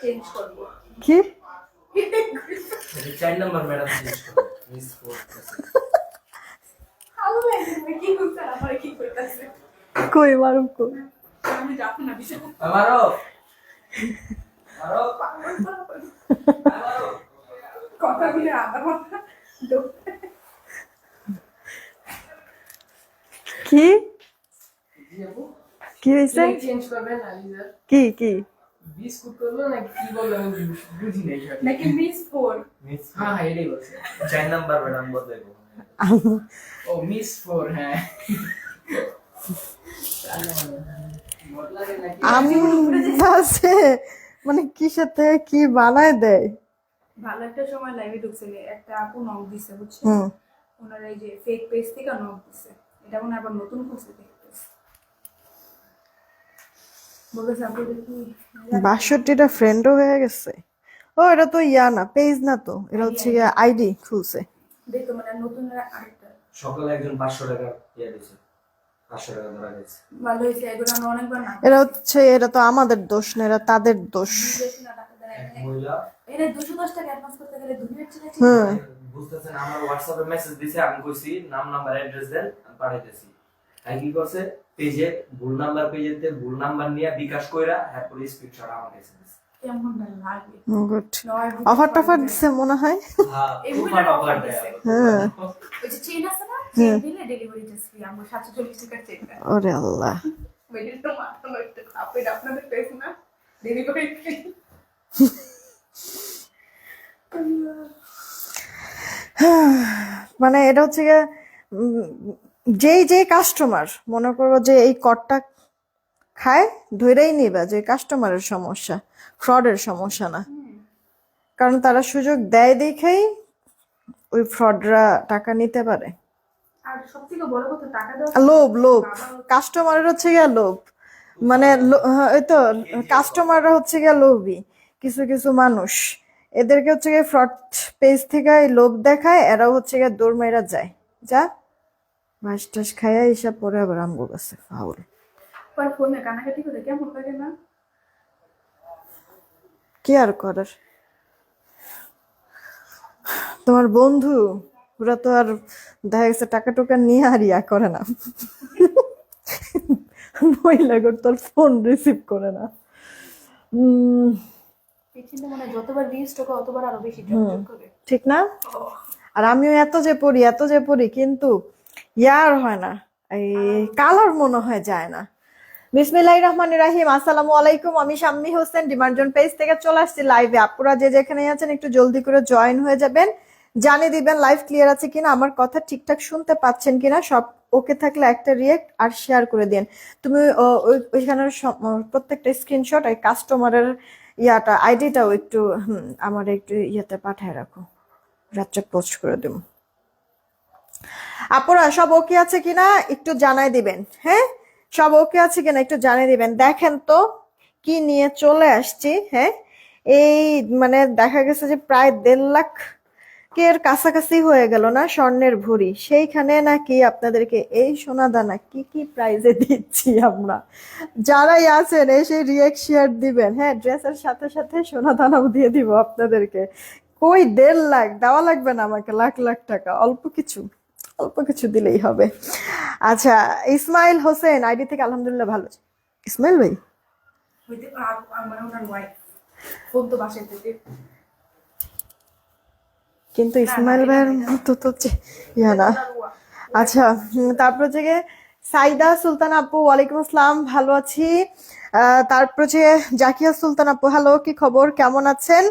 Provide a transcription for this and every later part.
Change করব। কি 4 number madam change করো মিস 4 ভালো লাগে কি করতে আমার কি করতেছে কই মারুম কই আমি যাবো না বিষয় আমারো আমারো কথা বলে আবার মাথা ঢুকতে কি জি আপু কি হইছে চেঞ্জ করবেন আলিজা কি কি বিস্কুট করবো নাকি কি বলবো আমি বুঝি নাই নাকি মিস 4 মিস হ্যাঁ হ্যাঁ এটাই বলছে 4 নাম্বার ম্যাডাম বদলাইবো ও মিস 4 হ্যাঁ বদলাবে নাকি আমি আছে মানে কিসের থেকে কি বানায় দেয় ভালো একটা সময় লাইভে ঢুকছে একটা আপু নক দিছে বুঝছো হুম ওনার এই যে ফেক পেজ থেকে নক দিছে এটা মনে হয় আবার নতুন খুলছে দেখতেছে বলতেছে আপু দেখি 62টা ফ্রেন্ডও হয়ে গেছে ও এটা তো ইয়া না পেজ না তো এটা হচ্ছে আইডি খুলছে দেখো মানে নতুন আরেকটা সকালে একজন 500 টাকা ইয়া দিয়েছে 500 টাকা ধরা গেছে ভালো হয়েছে এগুলো আমরা অনেকবার না এটা তো আমাদের দোষ না এটা তাদের দোষ বেশি না টাকা দেয় এক মহিলা এরা 210 টাকা অ্যাডভান্স করতে গেলে 2 মিনিট ছিল হুম বুঝতেছেন আমার হোয়াটসঅ্যাপে মেসেজ দিছে আমি কইছি নাম নাম্বার অ্যাড্রেস দেন আমি পাঠাইতেছি তাই কি করছে পেজে ভুল নাম্বার পেজেতে ভুল নাম্বার নিয়ে বিকাশ কইরা এরপর স্ক্রিনশট আমার কাছে দিছে কেমন লাগে গুড নয় অফার টফার দিছে মনে হয় হ্যাঁ এই উপর মহিলাটা অফার offer দেয় দিছে। হ্যাঁ ওই যে চেন আছে না চেন দিলে ডেলিভারি চার্জ ফ্রি আমরা 740 টাকার চেনটা ওরে আল্লাহ মেডিল তো মাত্র একটা আপনি আপনাদের পেজ না ডেলিভারি ফ্রি মানে এটা হচ্ছে গিয়ে যেই কাস্টমার মনে করবো যে এই কটটা খায় ধরেই নিবা যে কাস্টমারের সমস্যা ফ্রডের সমস্যা না কারণ তারা সুযোগ দেয় দেখেই ওই ফ্রডরা টাকা নিতে পারে আর সবথেকে বড় কথা টাকা দেওয়া লোভ কাস্টমারের হচ্ছে গিয়ে লোভ মানে ওই তো কাস্টমাররা হচ্ছে গিয়ে লোভী কিছু কিছু মানুষ এদেরকে হচ্ছে গিয়ে ফ্রড পেজ থেকে এই লোভ দেখায় এরাও হচ্ছে গিয়ে দৌড় মেয়েরা যায় যা মাস টাস খাইয়া হিসাব পরে আবার আমগো কাছে ফাউল পর ফোনে কানাকাটি করে কেমন লাগে না কি আর করার তোমার বন্ধু ওরা তো আর দেখা গেছে টাকা টোকা নিয়ে আর ইয়া করে না মহিলাগর তোর ফোন রিসিভ করে না এই চিন্তা মনে হয় যতবার রিস্টক অতবার আরো বেশি ঝকঝক করে ঠিক না আর আমিও এত যে পড়ি কিন্তু ইয়ার হয় না এই কালার মনে হয় যায় না বিসমিল্লাহির রহমানির রহিম আসসালামু আলাইকুম আমি শাম্মী হোসেন ডিমান্ডজন পেজ থেকে চলে আসছি লাইভে আপুরা যে যেখানে আছেন একটু জলদি করে জয়েন হয়ে যাবেন জানিয়ে দিবেন লাইভ ক্লিয়ার আছে কিনা আমার কথা ঠিকঠাক শুনতে পাচ্ছেন কিনা সব ওকে থাকলে একটা রিয়েক্ট আর শেয়ার করে দিন তুমি ওইখানের প্রত্যেকটা স্ক্রিনশট এই কাস্টমারের ইয়াটা আইডিটাও একটু আমার একটু ইয়াতে পাঠায় রাখো রাত্রে পোস্ট করে দেব আপুরা সব ওকে আছে কিনা একটু জানাই দিবেন হ্যাঁ সব ওকে আছে কিনা একটু জানিয়ে দিবেন দেখেন তো কি নিয়ে চলে আসছি হ্যাঁ এই মানে দেখা গেছে যে প্রায় 1.5 লাখ এর কাছাকাছি হয়ে গেল না স্বর্ণের ভরি সেইখানে নাকি আপনাদেরকে এই সোনা দানা কি কি প্রাইজে দিচ্ছি আমরা যারাই আছেন এসে রিয়েক্ট শেয়ার দিবেন হ্যাঁ ড্রেসের সাথে সাথে সোনা দানাও দিয়ে দিব আপনাদেরকে কই 1.5 লাখ দেওয়া লাগবে না আমাকে লাখ লাখ টাকা অল্প কিছু দিলেই হবে আচ্ছা ইসমাইল হোসেন আইডি থেকে আলহামদুলিল্লাহ ভালো ইসমাইল ভাই হইতে আমার ওনার ওয়াইফ ফোন তো বাসায় থেকে কিন্তু ইসমাইল ভাইয়ের মতো তো ইয়া না আচ্ছা তারপর থেকে সাইদা সুলতান আপু ওয়ালাইকুম আসসালাম ভালো আছি তারপর যে জাকিয়া সুলতান আপু হ্যালো কি খবর কেমন আছেন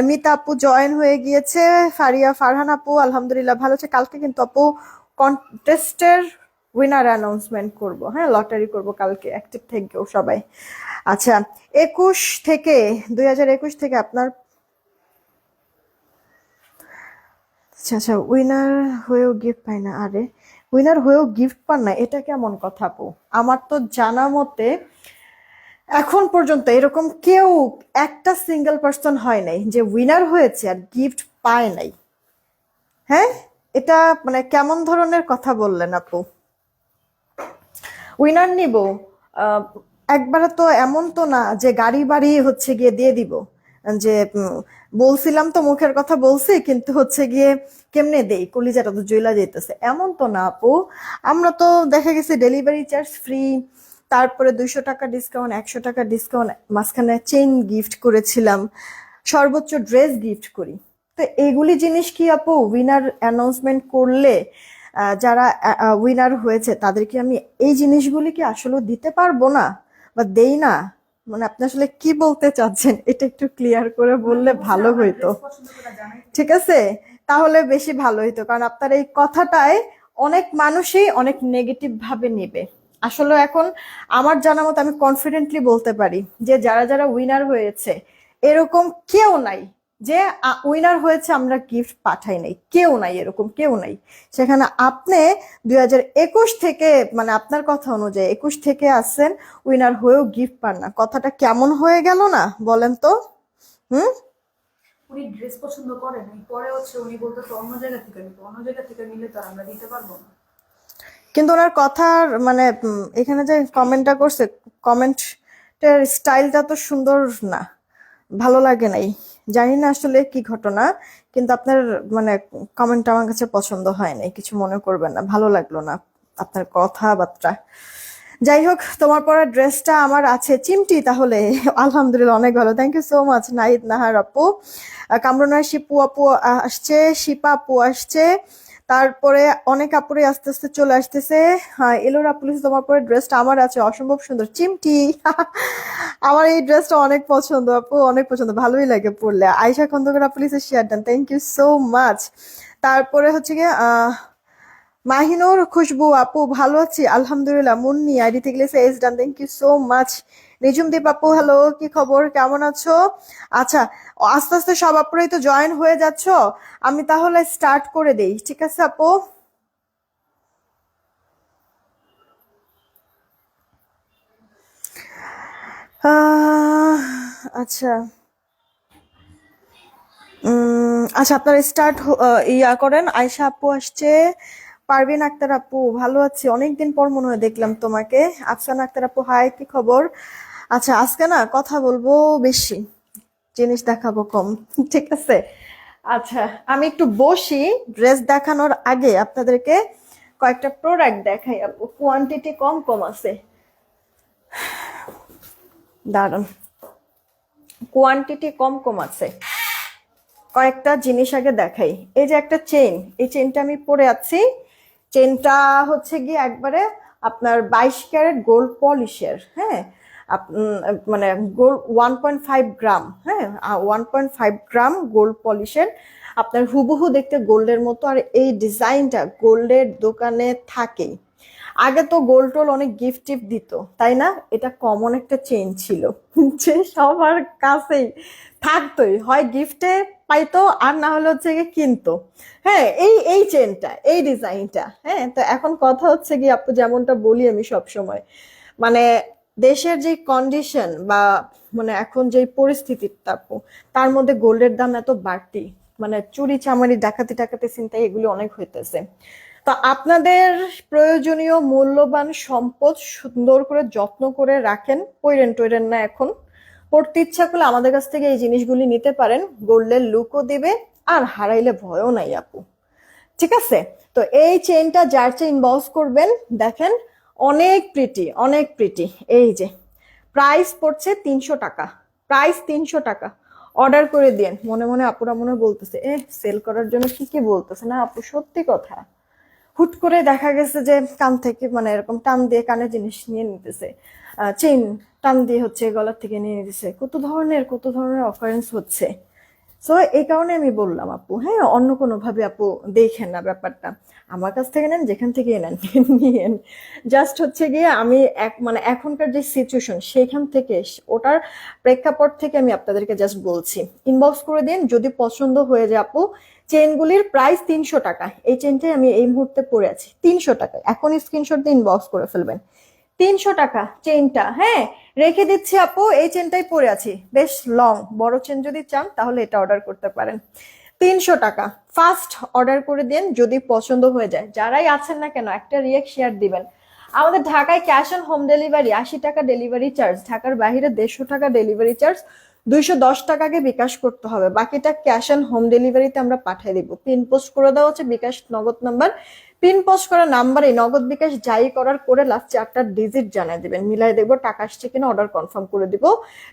মিতা আপু জয়েন হয়ে গিয়েছে ফারিয়া ফারহান আপু আলহামদুলিল্লাহ ভালো আছে কালকে কিন্তু আপু কন্টেস্টের উইনার অ্যানাউন্সমেন্ট করব হ্যাঁ লটারি করব কালকে অ্যাক্টিভ থেকেও সবাই আচ্ছা 2021 থেকে আপনার আচ্ছা উইনার হয়েও গিফট পাই না আরে উইনার হয়েও গিফট পান না এটা কেমন কথা আপু আমার তো জানা মতে এখন পর্যন্ত এরকম কেউ একটা সিঙ্গেল পার্সন হয় নাই যে উইনার হয়েছে আর গিফট পায় নাই হ্যাঁ এটা মানে কেমন ধরনের কথা বললেন আপু উইনার নিব একবারে তো এমন তো না যে গাড়ি বাড়ি হচ্ছে গিয়ে দিয়ে দিব, যে বলছিলাম তো মুখের কথা বলছি কিন্তু হচ্ছে গিয়ে কেমনে দেই, কলিজাটা তো জ্বলা যেতেছে, এমন তো না আপু। আমরা তো দেখা গেছে ডেলিভারি চার্জ ফ্রি, তারপরে 200 টাকা ডিসকাউন্ট, 100 টাকা ডিসকাউন্ট, মাঝখানে চেইন গিফট করেছিলাম, সর্বোচ্চ ড্রেস গিফট করি। তো এগুলি জিনিস কি আপু উইনার অ্যানাউন্সমেন্ট করলে যারা উইনার হয়েছে তাদেরকে আমি এই জিনিসগুলি কি আসলে দিতে পারবো না বা দেই না? মানে আপনি আসলে কি বলতে চাচ্ছেন এটা একটু ক্লিয়ার করে বললে ভালো হইতো। ড্রেস পছন্দ করে জানাই। ঠিক আছে, তাহলে বেশি ভালো হইতো, কারণ আপনার এই কথাটায় অনেক মানুষই অনেক নেগেটিভ ভাবে নেবে। আসলে এখন আমার জানা মতো আমি কনফিডেন্টলি বলতে পারি যে যারা যারা উইনার হয়েছে এরকম কেউ নাই যে উইনার হয়েছে আমরা গিফট পাঠাই নাই, কেউ নাই, এরকম কেউ নাই। সেখানে আপনি 2021 থেকে মানে আপনার কথা অনুযায়ী 21 থেকে আসছেন, উইনার হয়েও গিফট পান না, কথাটা কেমন হয়ে গেল না বলেন তো? হুম। উনি ড্রেস পছন্দ করেন নাই, পরে হচ্ছে উনি বলতেছে অন্য জায়গা থেকে নিতে, অন্য জায়গা থেকে নিলে তো আর আমরা দিতে পারবো না। কিন্তু ওনার কথার মানে এখানে যে কমেন্টটা করছে, কমেন্টের স্টাইলটা তো সুন্দর না, ভালো লাগে নাই। জানি না আসলে কি ঘটনা, কিন্তু আপনার মানে কমেন্টটা আমার কাছে পছন্দ হয় নাই, কিছু মনে করবেন না, ভালো লাগলো না আপনার কথাবার্তা। যাই হোক, তোমার পরা ড্রেসটা আমার আছে চিমটি, তাহলে আলহামদুলিল্লাহ অনেক ভালো, thank you so much Nahid Nahar আপু। কামরুনার শিপু আপু আসছে, শিপা আপু আসছে, তারপরে অনেক আপুরে আস্তে আস্তে চলে আসতেছে। হ্যাঁ, এলোরা পুলিশ, তোমার পরে ড্রেসটা আমার আছে, অসম্ভব সুন্দর চিমটি। আমার এই ড্রেসটা অনেক পছন্দ আপু, অনেক পছন্দ, ভালোই লাগে পরলে। আয়শা খন্দকার পুলিশের share done, thank you so much. তারপরে হচ্ছে গিয়ে মাহিনুর খুশবু আপু, ভালো আছি আলহামদুলিল্লাহ। মুন্নি আইডি থেকে লিখেছে এস ডান, thank you so much. Nijumdip আপু, হ্যালো, কি খবর, কেমন আছো? আচ্ছা, আস্তে আস্তে সব আপুরাই তো জয়েন হয়ে যাচ্ছ, আমি তাহলে স্টার্ট করে দেই, ঠিক আছে আপু? আচ্ছা, আচ্ছা আপনারা স্টার্ট ইয়া করেন। আয়শা আপু আসছে, পারভিন আক্তার আপু, ভালো আছি, অনেকদিন পর মনে হয় দেখলাম তোমাকে। আফসানা আক্তার আপু, হাই, কি খবর? আচ্ছা, আজকে না কথা বলবো বেশি, জিনিস দেখাবো কম, ঠিক আছে? আচ্ছা, আমি একটু বসি, ড্রেস দেখানোর আগে আপনাদেরকে কয়েকটা প্রোডাক্ট দেখাই আপু, কোয়ান্টিটি কম কম আছে, দাঁড়ান, কোয়ান্টিটি কম কম আছে, কয়েকটা জিনিস আগে দেখাই। এই যে একটা চেইন, এই চেইনটা আমি পরে আছি, চেইনটা হচ্ছে গিয়ে একবারে আপনার 22 ক্যারেট গোল্ড পলিশের, হ্যাঁ, মানে গোল্ড 1.5 গ্রাম, হ্যাঁ, 1.5 গ্রাম গোল্ড পলিশের, আপনার হুবহু দেখতে গোল্ডের মতো, আর এই ডিজাইনটা গোল্ডের দোকানে থাকেই। আগে তো গোল্ড টোল অনেক গিফট টিফট দিত, তাই না? এটা কমন একটা চেইন ছিল যে সবার কাছেই থাকতোই, হয় গিফটে পাইতো আর না হলে হচ্ছে গিয়ে কিনতো। হ্যাঁ, এই চেনটা, এই ডিজাইনটা, হ্যাঁ। তো এখন কথা হচ্ছে কি আপু, যেমনটা বলি আমি সব সময়, মানে দেশের যে কন্ডিশন বা মানে এখন যে পরিস্থিতিটা আপু, তার মধ্যে গোল্ডের দাম এত বাড়তি, মানে চুরি চামারি ডাকাতি টাকাতি চিন্তায় এগুলি অনেক হইতেছে। তো আপনাদের প্রয়োজনীয় মূল্যবান সম্পদ সুন্দর করে যত্ন করে রাখেন, পইরেন টইরেন না। এখন পড়তে ইচ্ছা করলে আমাদের কাছ থেকে এই জিনিসগুলি নিতে পারেন, গোল্ডের লুকও দিবে আর হারাইলে ভয়ও নাই আপু, ঠিক আছে? তো এই চেইনটা যার চেইন ইনবক্স করবেন, দেখেন অনেক প্রিটি, অনেক প্রিটি। এই যে প্রাইস পড়ছে 300 টাকা, প্রাইস 300 টাকা। অর্ডার করে দিন। মনে মনে আপুরা মনে বলতেছে সেল করার জন্য কি কি বলতেছে না আপু, সত্যি কথা। হুট করে দেখা গেছে যে কান থেকে মানে এরকম টান দিয়ে কানে জিনিস নিয়ে নিতেছে, চেইন টান দিয়ে হচ্ছে গলার থেকে নিয়ে নিতেছে, কত ধরনের অকারেন্স হচ্ছে। সো এই কারণে আমি বললাম আপু, হ্যাঁ, অন্য কোনো ভাবে আপু দেখেন না ব্যাপারটা, আমার কাছ থেকে নেন, যেখান থেকে নেন নিয়েন। জাস্ট হচ্ছে গিয়ে আমি মানে এখনকার যে সিচুয়েশন সেখান থেকে, ওটার প্রেক্ষাপট থেকে আমি আপনাদেরকে জাস্ট বলছি। ইনবক্স করে দিন যদি পছন্দ হয়ে যায় আপু। চেনগুলির প্রাইস 300 টাকা, এই চেনটাই আমি এই মুহূর্তে পরে আছি 300 টাকায়, এখন স্ক্রিনশট দিয়ে ইনবক্স করে ফেলবেন। 300 টাকা চেনটা, হ্যাঁ, রেখে দিচ্ছি আপু। এই চেনটাই পরে আছি, বেশ লং, বড় চেন যদি চান তাহলে এটা অর্ডার করতে পারেন। 300 টাকা, ফার্স্ট অর্ডার করে দিন যদি পছন্দ হয়ে যায়। যারাই আছেন না কেন একটা রিয়েক্ট শেয়ার দিবেন। আমাদের ঢাকায় ক্যাশ অন হোম ডেলিভারি, 80 টাকা ডেলিভারি চার্জ, ঢাকার বাইরে 150 টাকা ডেলিভারি চার্জ, 210 টাকাকে বিকাশ করতে হবে, বাকিটা ক্যাশ অন হোম ডেলিভারিতে আমরা পাঠিয়ে দিব। পিন পোস্ট করে দেওয়া হচ্ছে বিকাশ নগদ নাম্বার, পিন পোস্ট করা নাম্বারে নগদ বিকাশ যাই করার করে লাস্ট 4টা ডিজিট জানিয়ে দিবেন, মিলাই দেখবো টাকা আসছে কিনা, অর্ডার কনফার্ম করে দিব।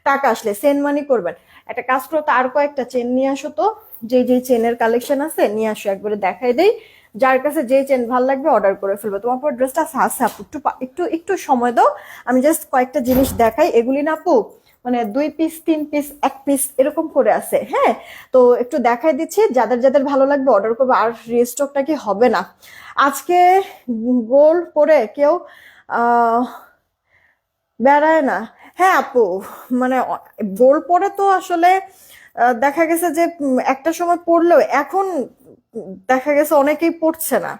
টাকা আসলে সেন্ড মানি করবেন। একটা কাজ করো তো, আর কয়েকটা চেন নিয়ে আসো তো, যেই চেনের কালেকশন আছে নিয়ে আসো, একবারে দেখাই দেই। যার কাছে যে চেন ভালো লাগবে অর্ডার করে ফেলবে। তোমার পর ড্রেসটা আছে আপু, একটু একটু সময় দাও, আমি জাস্ট কয়েকটা জিনিস দেখাই। এগুলি না আপু মানে 2 পিস 3 পিস 1 পিস এরকম করে আছে, হ্যাঁ, তো একটু দেখাই দিচ্ছি, যাদের যাদের ভালো লাগবে অর্ডার করবে, আর রিস্টকটা কি হবে না। আজকে গোল পরে কেউ বেড়ায় না। হ্যাঁ আপু, মানে গোল পরে তো আসলে দেখা গেছে যে একটা সময় পড়লেও এখন দেখা গেছে অনেকেই পড়ছে না,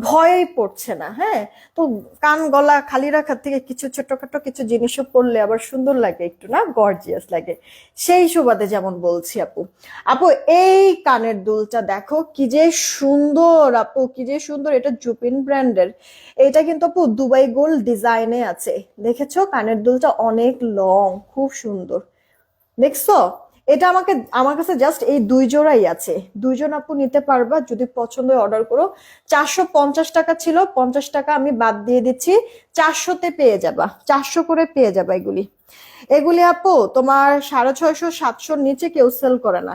ভয়েই পড়ছে না। হ্যাঁ, তো কান গলা খালি রাখার থেকে কিছু ছোটখাটো কিছু জিনিসও পড়লে আবার সুন্দর লাগে একটু, না গর্জিয়াস লাগে, সেই সুবাদে যেমন বলছি আপু। আপু এই কানের দুলটা দেখো কি যে সুন্দর আপু, কি যে সুন্দর, এটা জুপিন ব্র্যান্ডের। এটা কিন্তু আপু দুবাই গোল্ড ডিজাইনে আছে, দেখেছো? কানের দুলটা অনেক লং, খুব সুন্দর, দেখছো? এটা আমার কাছে জাস্ট এই 2 জোড়াই আছে, 2 জন আপু নিতে পারবা, যদি পছন্দ হয় অর্ডার করো। 450 টাকা ছিল, 50 টাকা আমি বাদ দিয়ে দিচ্ছি, 400-তে পেয়ে যাবা, 400 করে পেয়ে যাবা এগুলি আপু তোমার 650 700 নিচে কেউ সেল করে না।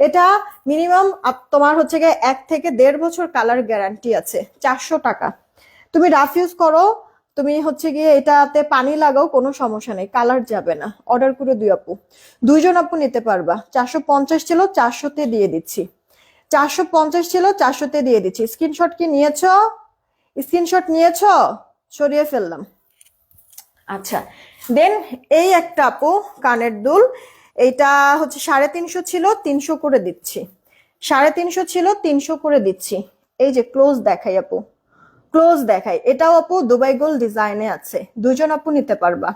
এটা মিনিমাম তোমার হচ্ছে গিয়ে 1 থেকে 1.5 বছর কালার গ্যারান্টি আছে। 400 টাকা, তুমি রাফ ইউজ করো, তুমি হচ্ছে গিয়ে এটাতে পানি লাগাও, কোনো সমস্যা নেই, কালার যাবে না। অর্ডার করে দিও আপু, 2 জন আপু নিতে পারবা। 450 ছিল, 400-তে দিয়ে দিচ্ছি। 450 ছিল, 400-তে দিয়ে দিচ্ছি। স্ক্রিনশট কি নিয়েছো? স্ক্রিনশট নিয়েছো? সরিয়ে ফেললাম। আচ্ছা, দেন এই একটা আপু কানের দুল, এইটা হচ্ছে 350 ছিল, 300 করে দিচ্ছি। 350 ছিল, 300 করে দিচ্ছি। এই যে ক্লোজ দেখাই আপু, ক্লোজ দেখাই, এটাও আপু দুবাই গোল্ড ডিজাইনে আছে। 2 জন আপু নিতে পারবা,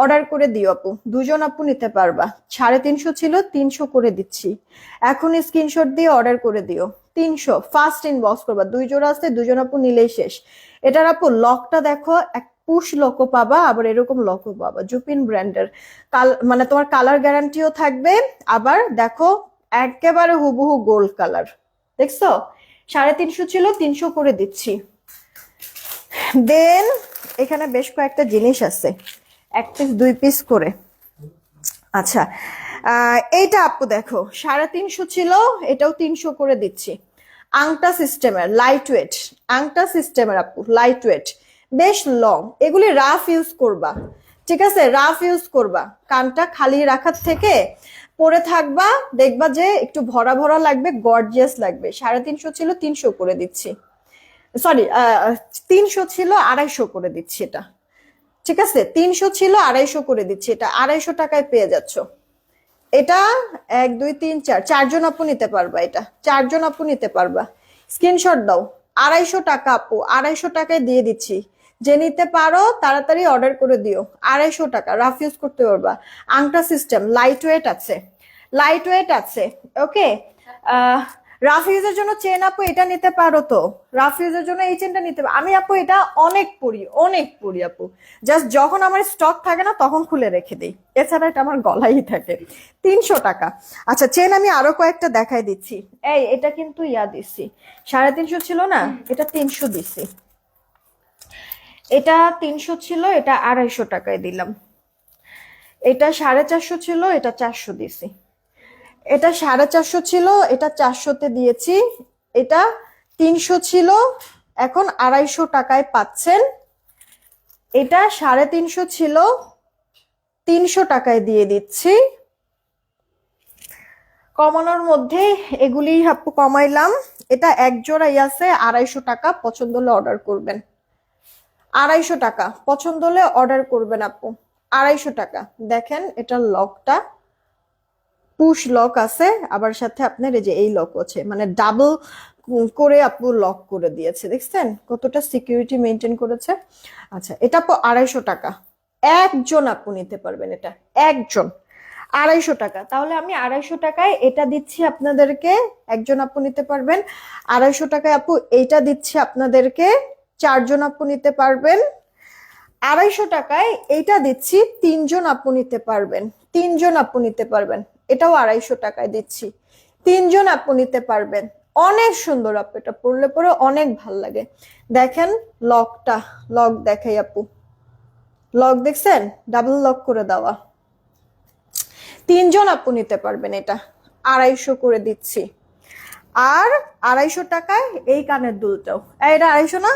অর্ডার করে দিও আপু, 2 জন আপু নিতে পারবা। 350 ছিল, 300 করে দিচ্ছি। এখন স্ক্রিনশট দিয়ে অর্ডার করে দিও, 300 ফার্স্ট ইনবক্স করবা। 2 জোড়া আছে, 2 জন আপু নিলেই শেষ। এটার আপু লকটা দেখো, এক পুশ লকও পাবা, আবার এরকম লকও পাবা, জুপিন ব্র্যান্ডের। মানে তোমার কালার গ্যারান্টিও থাকবে, আবার দেখো একেবারে হুবহু গোল্ড কালার, দেখছো? 350 ছিল, 300 করে দিচ্ছি। দেন এখানে বেশ কয়েকটা জিনিস আছে, 1 পিস 2 পিস করে। আচ্ছা, এইটা আপু দেখো 350 ছিল, এটাও 300 করে দিচ্ছি। আংটা সিস্টেমের, লাইট ওয়েট আংটা সিস্টেমের আপু, লাইট ওয়েট, বেশ লং। এগুলি রাফ ইউজ করবা, ঠিক আছে? রাফ ইউজ করবা, কানটা খালি রাখার থেকে পরে থাকবা, দেখবা যে একটু ভরা ভরা লাগবে, গর্জিয়াস লাগবে। 350 ছিল, 300 করে দিচ্ছি। সরি, 300 ছিল, 250 করে দিচ্ছি এটা, ঠিক আছে? 300 ছিল, 250 করে দিচ্ছি, এটা 250 টাকায় পেয়ে যাচ্ছ। এটা 1 2 3 4 4 জন আপু নিতে পারবা, এটা 4 জন আপু নিতে পারবা। স্ক্রিনশট দাও, 250 টাকা আপু, 250 টাকায় দিয়ে দিচ্ছি। যে নিতে পারো তাড়াতাড়ি অর্ডার করে দিও। 250 টাকা, রাফ ইউজ করতে পারবা। আংটা সিস্টেম, লাইট ওয়েট আছে, লাইট ওয়েট আছে। ওকে, রাফ ইউজের জন্য চেন আপু এটা নিতে পারো তো, রাফ ইউজের জন্য এই চেনটা নিতে পারো। আমি আপু এটা অনেক পরি আপু, জাস্ট যখন আমার স্টক থাকে না তখন খুলে রেখে দিই, এছাড়া এটা আমার গলাই থাকে। 300 টাকা। আচ্ছা, চেন আমি আরো কয়েকটা দেখাই দিচ্ছি। এটা কিন্তু দিচ্ছি, 350 ছিল না, এটা 300 দিচ্ছি। এটা 300 ছিল, এটা 250 টাকায় দিলাম। এটা 450 ছিল, এটা 400 দিছি। এটা 450 ছিল, এটা 400-তে দিয়েছি। এটা 300 ছিল, এখন 250 টাকায় পাচ্ছেন। এটা 350 ছিল, 300 টাকায় দিয়ে দিচ্ছি। কমানোর মধ্যে এগুলি আপু কমাইলাম। এটা 1 জোড়াই আছে, 250 টাকা, পছন্দ হলে অর্ডার করবেন। 250 টাকা, পছন্দ হলে অর্ডার করবেন আপু। 250 টাকা। দেখেন এটার লকটা পুশ লক আছে, আবার সাথে আপনার এই যে এই লক আছে, মানে ডাবল করে আপু লক করে দিয়েছে, দেখছেন কতটা সিকিউরিটি মেনটেন করেছে। আচ্ছা, এটা আপু 250 টাকা, 1 জন আপু নিতে পারবেন, এটা 1 জন 250 টাকা। তাহলে আমি 250 টাকায় এটা দিচ্ছি আপনাদেরকে, 1 জন আপু নিতে পারবেন। 250 টাকায় আপু এইটা দিচ্ছি আপনাদেরকে, 4 জন আপু নিতে পারবেন। 250 টাকায় এইটা দিচ্ছি, 3 জন আপু নিতে পারবেন, 3 জন আপু নিতে পারবেন। এটাও 250 টাকায় দিচ্ছি, 3 জন আপু নিতে পারবেন। অনেক সুন্দর আপু, এটা পরলে পরে অনেক ভাল লাগে। দেখেন লকটা, লক দেখাই আপু, লক দেখছেন, ডাবল লক করে দেওয়া। 3 জন আপু নিতে পারবেন, এটা 250 করে দিচ্ছি। আর 250 টাকায় এই কানের দুলটাও, এটা 250 না?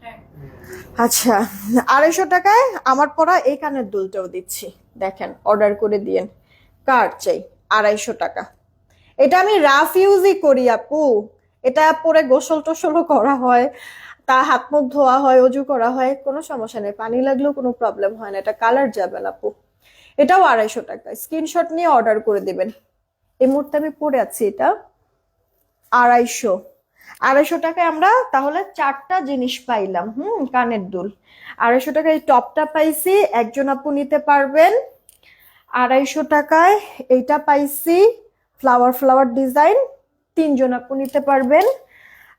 হ্যাঁ আচ্ছা, 250 টাকায় আমার পরা এই কানের দুলটাও দিচ্ছি। দেখেন, অর্ডার করে দিয়েন। কার চাই? 250 টাকা। এটা আমি রাফ ইউজই করি আপু, এটা পরে গোসল টোসলও করা হয়, তা হাত মুখ ধোয়া হয়, অজু করা হয়, কোনো সমস্যা নেই, পানি লাগলেও কোনো প্রবলেম হয় না, এটা কালার যাবে না আপু। এটাও 250 টাকা, স্ক্রিনশট নিয়ে অর্ডার করে দিবেন। এই মুহূর্তে আমি পরে আছি এটা 250। 250 টাকায় আমরা তাহলে 4টা জিনিস পাইলাম। কানের দুল 250 টাকায়, এই টপটা পাইছি, একজন আপু নিতে পারবেন। 250 টাকায় এইটা পাইছি, ফ্লাওয়ার ফ্লাওয়ার ডিজাইন, 3 জন আপু নিতে পারবেন।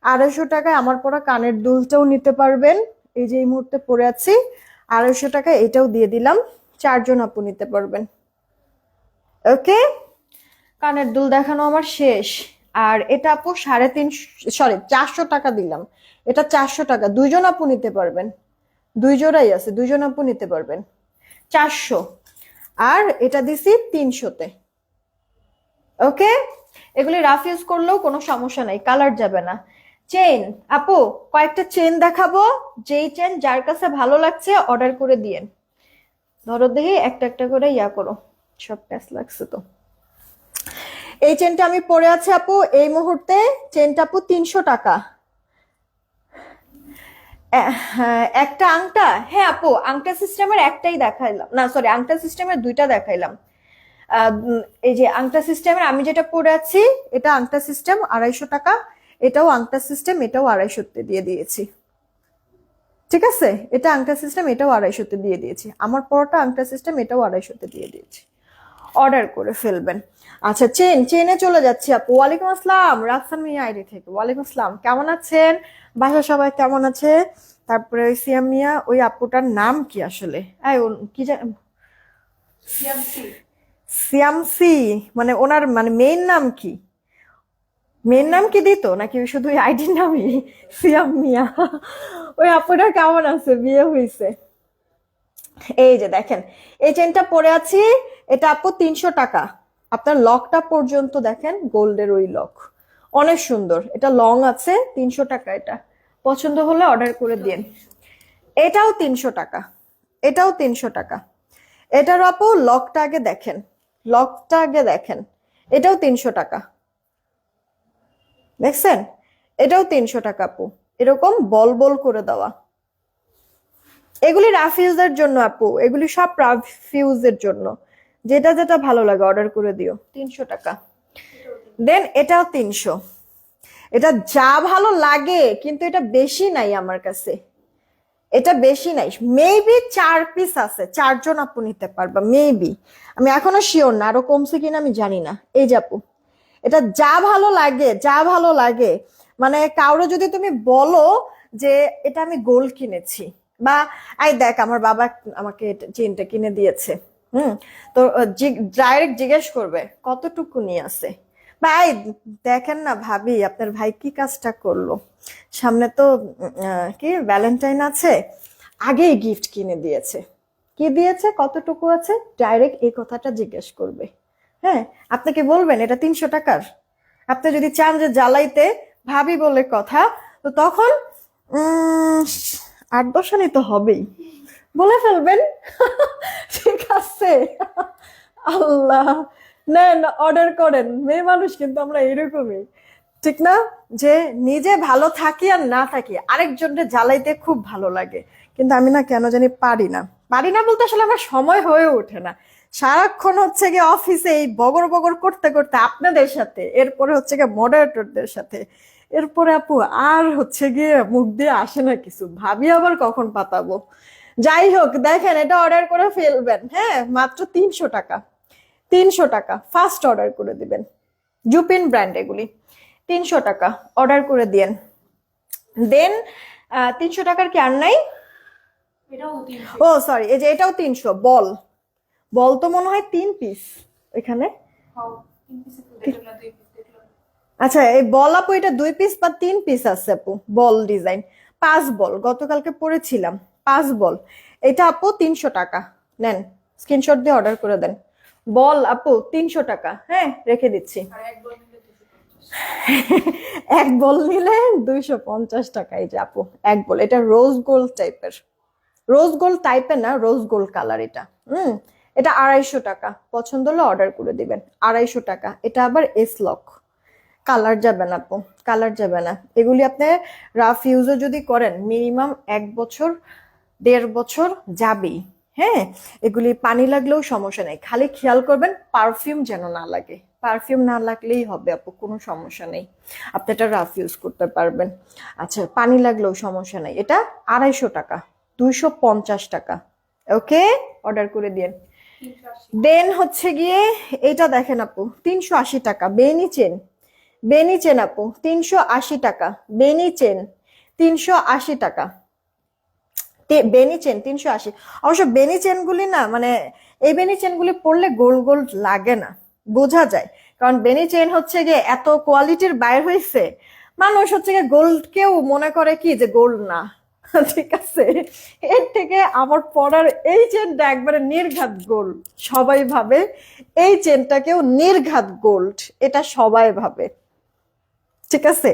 250 টাকায় আমার পরা কানের দুলটাও নিতে পারবেন, এই যে এই মুহূর্তে পরে আছি। 250 টাকায় এটাও দিয়ে দিলাম, 4 জন আপু নিতে পারবেন। ওকে, কানের দুল দেখানো আমার শেষ। আর এটা আপু 450 টাকা দিলাম, এটা 400 টাকা, 2 জন আপু নিতে পারবেন, 2 জোড়াই আছে, 2 জন আপু নিতে পারবেন, 400। আর এটা দিছি 300-তে। ওকে, এগুলি রাফ ইউজ করলেও কোনো সমস্যা নাই, কালার যাবে না। চেইন আপু, কয়েকটা চেইন দেখাবো, যেই চেইন যার কাছে ভালো লাগছে অর্ডার করে দিয়েন। ধরো দেখি, একটা একটা করে ইয়া করো, সব প্যাস লাগছে তো। এই চেনটা আমি পরে আছি আপু এই মুহূর্তে, চেনটা আপু 300 টাকা। হ্যাঁ, একটা আংটা, হ্যাঁ আপু আংটা সিস্টেমের একটাই দেখাইলাম না, সরি আংটা সিস্টেমের 2টা দেখাইলাম। এই যে আংটা সিস্টেমের আমি যেটা পরে আছি, এটা আংটা সিস্টেম 250 টাকা, এটাও আংটা সিস্টেম, এটাও 250-তে দিয়ে দিয়েছি। ঠিক আছে, এটা আংটা সিস্টেম, এটাও 250-তে দিয়ে দিয়েছি। আমার পরটা আংটা সিস্টেম, এটাও 250-তে দিয়ে দিয়েছি। অর্ডার করে ফেলবেন। আচ্ছা, চেনে চলে যাচ্ছি আপু। ওয়ালাইকুম আসসালাম, রাফসান মিয়া আইডি থেকে। ওয়ালাইকুম আসসালাম, কেমন আছেন? বাসা সবাই কেমন আছে? তারপরে ওই সিয়াম মিয়া, ওই আপুটার নাম কি আসলে? কি সিএমসি। সিয়ামসি, মানে ওনার মানে মেইন নাম কি? মেইন নাম কি দিত নাকি শুধু আইডির নামই সিয়াম মিয়া? ওই আপুটা কেমন আছে? বিয়ে হয়েছে? এই যে দেখেন, এই চেনটা পরে আছি, এটা আপু 300 টাকা। আপনার লকটা পর্যন্ত দেখেন, গোল্ডের ওই লক, অনেক সুন্দর। এটা লং আছে, 300 টাকা। এটা পছন্দ হলে অর্ডার করে দিন। এটাও 300 টাকা, এটাও 300 টাকা। এটার আপু লকটা আগে দেখেন, লকটা আগে দেখেন, এটাও 300 টাকা। দেখছেন, এটাও 300 টাকা আপু, এরকম বল বল করে দেওয়া। এগুলি রাফ ইউজের জন্য আপু, এগুলি সব রাফ ইউজের জন্য, যেটা যেটা ভালো লাগে অর্ডার করে দিও। 300 টাকা। দেন এটাও 300। এটা যা ভালো লাগে, কিন্তু এটা বেশি নাই আমার কাছে, এটা বেশি নাই। মেবি 4 পিস আছে, 4 জন আপু নিতে পারবা মেবি, আমি এখনো শিওর না, আরো কমছে কিনা আমি জানি না। এই যে আপু, এটা যা ভালো লাগে, যা ভালো লাগে, মানে কাউরে যদি তুমি বলো যে এটা আমি গোল্ড কিনেছি, বা এই দেখ আমার বাবা আমাকে চেনটা কিনে দিয়েছে, তো ডাইরেক্ট জিজ্ঞেস করবে কতটুকু নিয়ে আছে, ভাই দেখেন না ভাবি আপনার ভাই কি কাজটা করলো, সামনে তো কি ভ্যালেন্টাইন আছে, আগেই গিফট কিনে দিয়েছে, কি দিয়েছে, কতটুকু আছে, ডাইরেক্ট এই কথাটা জিজ্ঞেস করবে। হ্যাঁ, আপনাকে বলবেন এটা 300 টাকার। আপনি যদি চান যে জ্বালাইতে ভাবি বলে কথা, তো তখন 8-10 আনি তো হবেই, বলে ফেলবেন। ঠিক আছে, আল্লাহ, নেন অর্ডার করেন। মেয়ে মানুষ কিন্তু আমরা এরকমই, ঠিক না? যে নিজে ভালো থাকি আর না থাকি, আরেকজনকে জ্বালাইতে খুব ভালো লাগে, কিন্তু আমি না কেন জানি পারি না। পারি না বলতে আসলে আমার সময় হয়ে ওঠে না, সারাক্ষণ হচ্ছে গিয়ে অফিসে এই বগর বগর করতে করতে আপনাদের সাথে, এরপরে হচ্ছে গিয়ে মডারেটরদের সাথে, এরপরে আপু আর হচ্ছে গিয়ে মুখ দিয়ে আসে না কিছু, ভাবি আবার কখন পাতাবো। যাই হোক, দেখেন এটা অর্ডার করে ফেলবেন। হ্যাঁ, মাত্র 300 টাকা, 300 টাকা ফার্স্ট অর্ডার করে দিবেন। জুপিন ব্র্যান্ড এগুলি, 300 টাকা অর্ডার করে দিয়েন। দেন 300 টাকার কি আর নাই? এটাও 300। ও সরি, এই যে এটাও 300। বল বল তো মনে হয় 3 পিস এখানে। হাও 3 পিসে তো দেখলাম না, 2 পিস দেখলাম। আচ্ছা, এই বল আপু এটা 2 পিস বা 3 পিস আছে আপু, বল ডিজাইন 5 বল গতকালকে পরেছিলাম, 5 বল। এটা আপু 300 টাকা, নেন স্ক্রিনশট দিয়ে অর্ডার করে দেন। বল আপু 300 টাকা, হ্যাঁ রেখে দিচ্ছি। আর এক বল নিলে 250। এক বল নিলে 250 টাকা। এই যে আপু এক বল, এটা রোজ গোল্ড টাইপের, রোজ গোল্ড টাইপের না, রোজ গোল্ড কালার এটা। এটা 250 টাকা, পছন্দ হলে অর্ডার করে দিবেন। 250 টাকা। এটা আবার এস লক, কালার যাবে না আপু, কালার যাবে না। এগুলি আপনি রাফ ইউজও যদি করেন মিনিমাম 1 বছর 1.5 বছর যাবেই। হ্যাঁ, এগুলি পানি লাগলেও সমস্যা নেই, খালি খেয়াল করবেন পারফিউম যেন না লাগে। পারফিউম না লাগলেই হবে আপু, কোনো সমস্যা নেই, আপনি এটা রাফ ইউজ করতে পারবেন। আচ্ছা, পানি লাগলেও সমস্যা নেই। এটা 250 টাকা, 250 টাকা। ওকে, অর্ডার করে দিন। 380। দেন হচ্ছে গিয়ে এটা দেখেন আপু 380 টাকা, বেনি চেন। বেনি চেন আপু 380 টাকা, বেনি চেন 380 টাকা, বেনি চেন 380। অবশ্য বেনি চেন গুলি না, মানে এই বেনি চেন গুলি পরলে গোল গোল লাগে না, বোঝা যায়। কারণ বেনি চেন হচ্ছে গিয়ে এত কোয়ালিটির বাইর হয়েছে, মানুষ হচ্ছে গিয়ে গোল্ড কেউ মনে করে কি যে গোল্ড না। ঠিক আছে, এর থেকে আমার পরার এই চেনটা একবারে নির্ঘাত গোল্ড, সবাই ভাবে এই চেনটাকেও নির্ঘাত গোল্ড, এটা সবাই ভাবে। ঠিক আছে,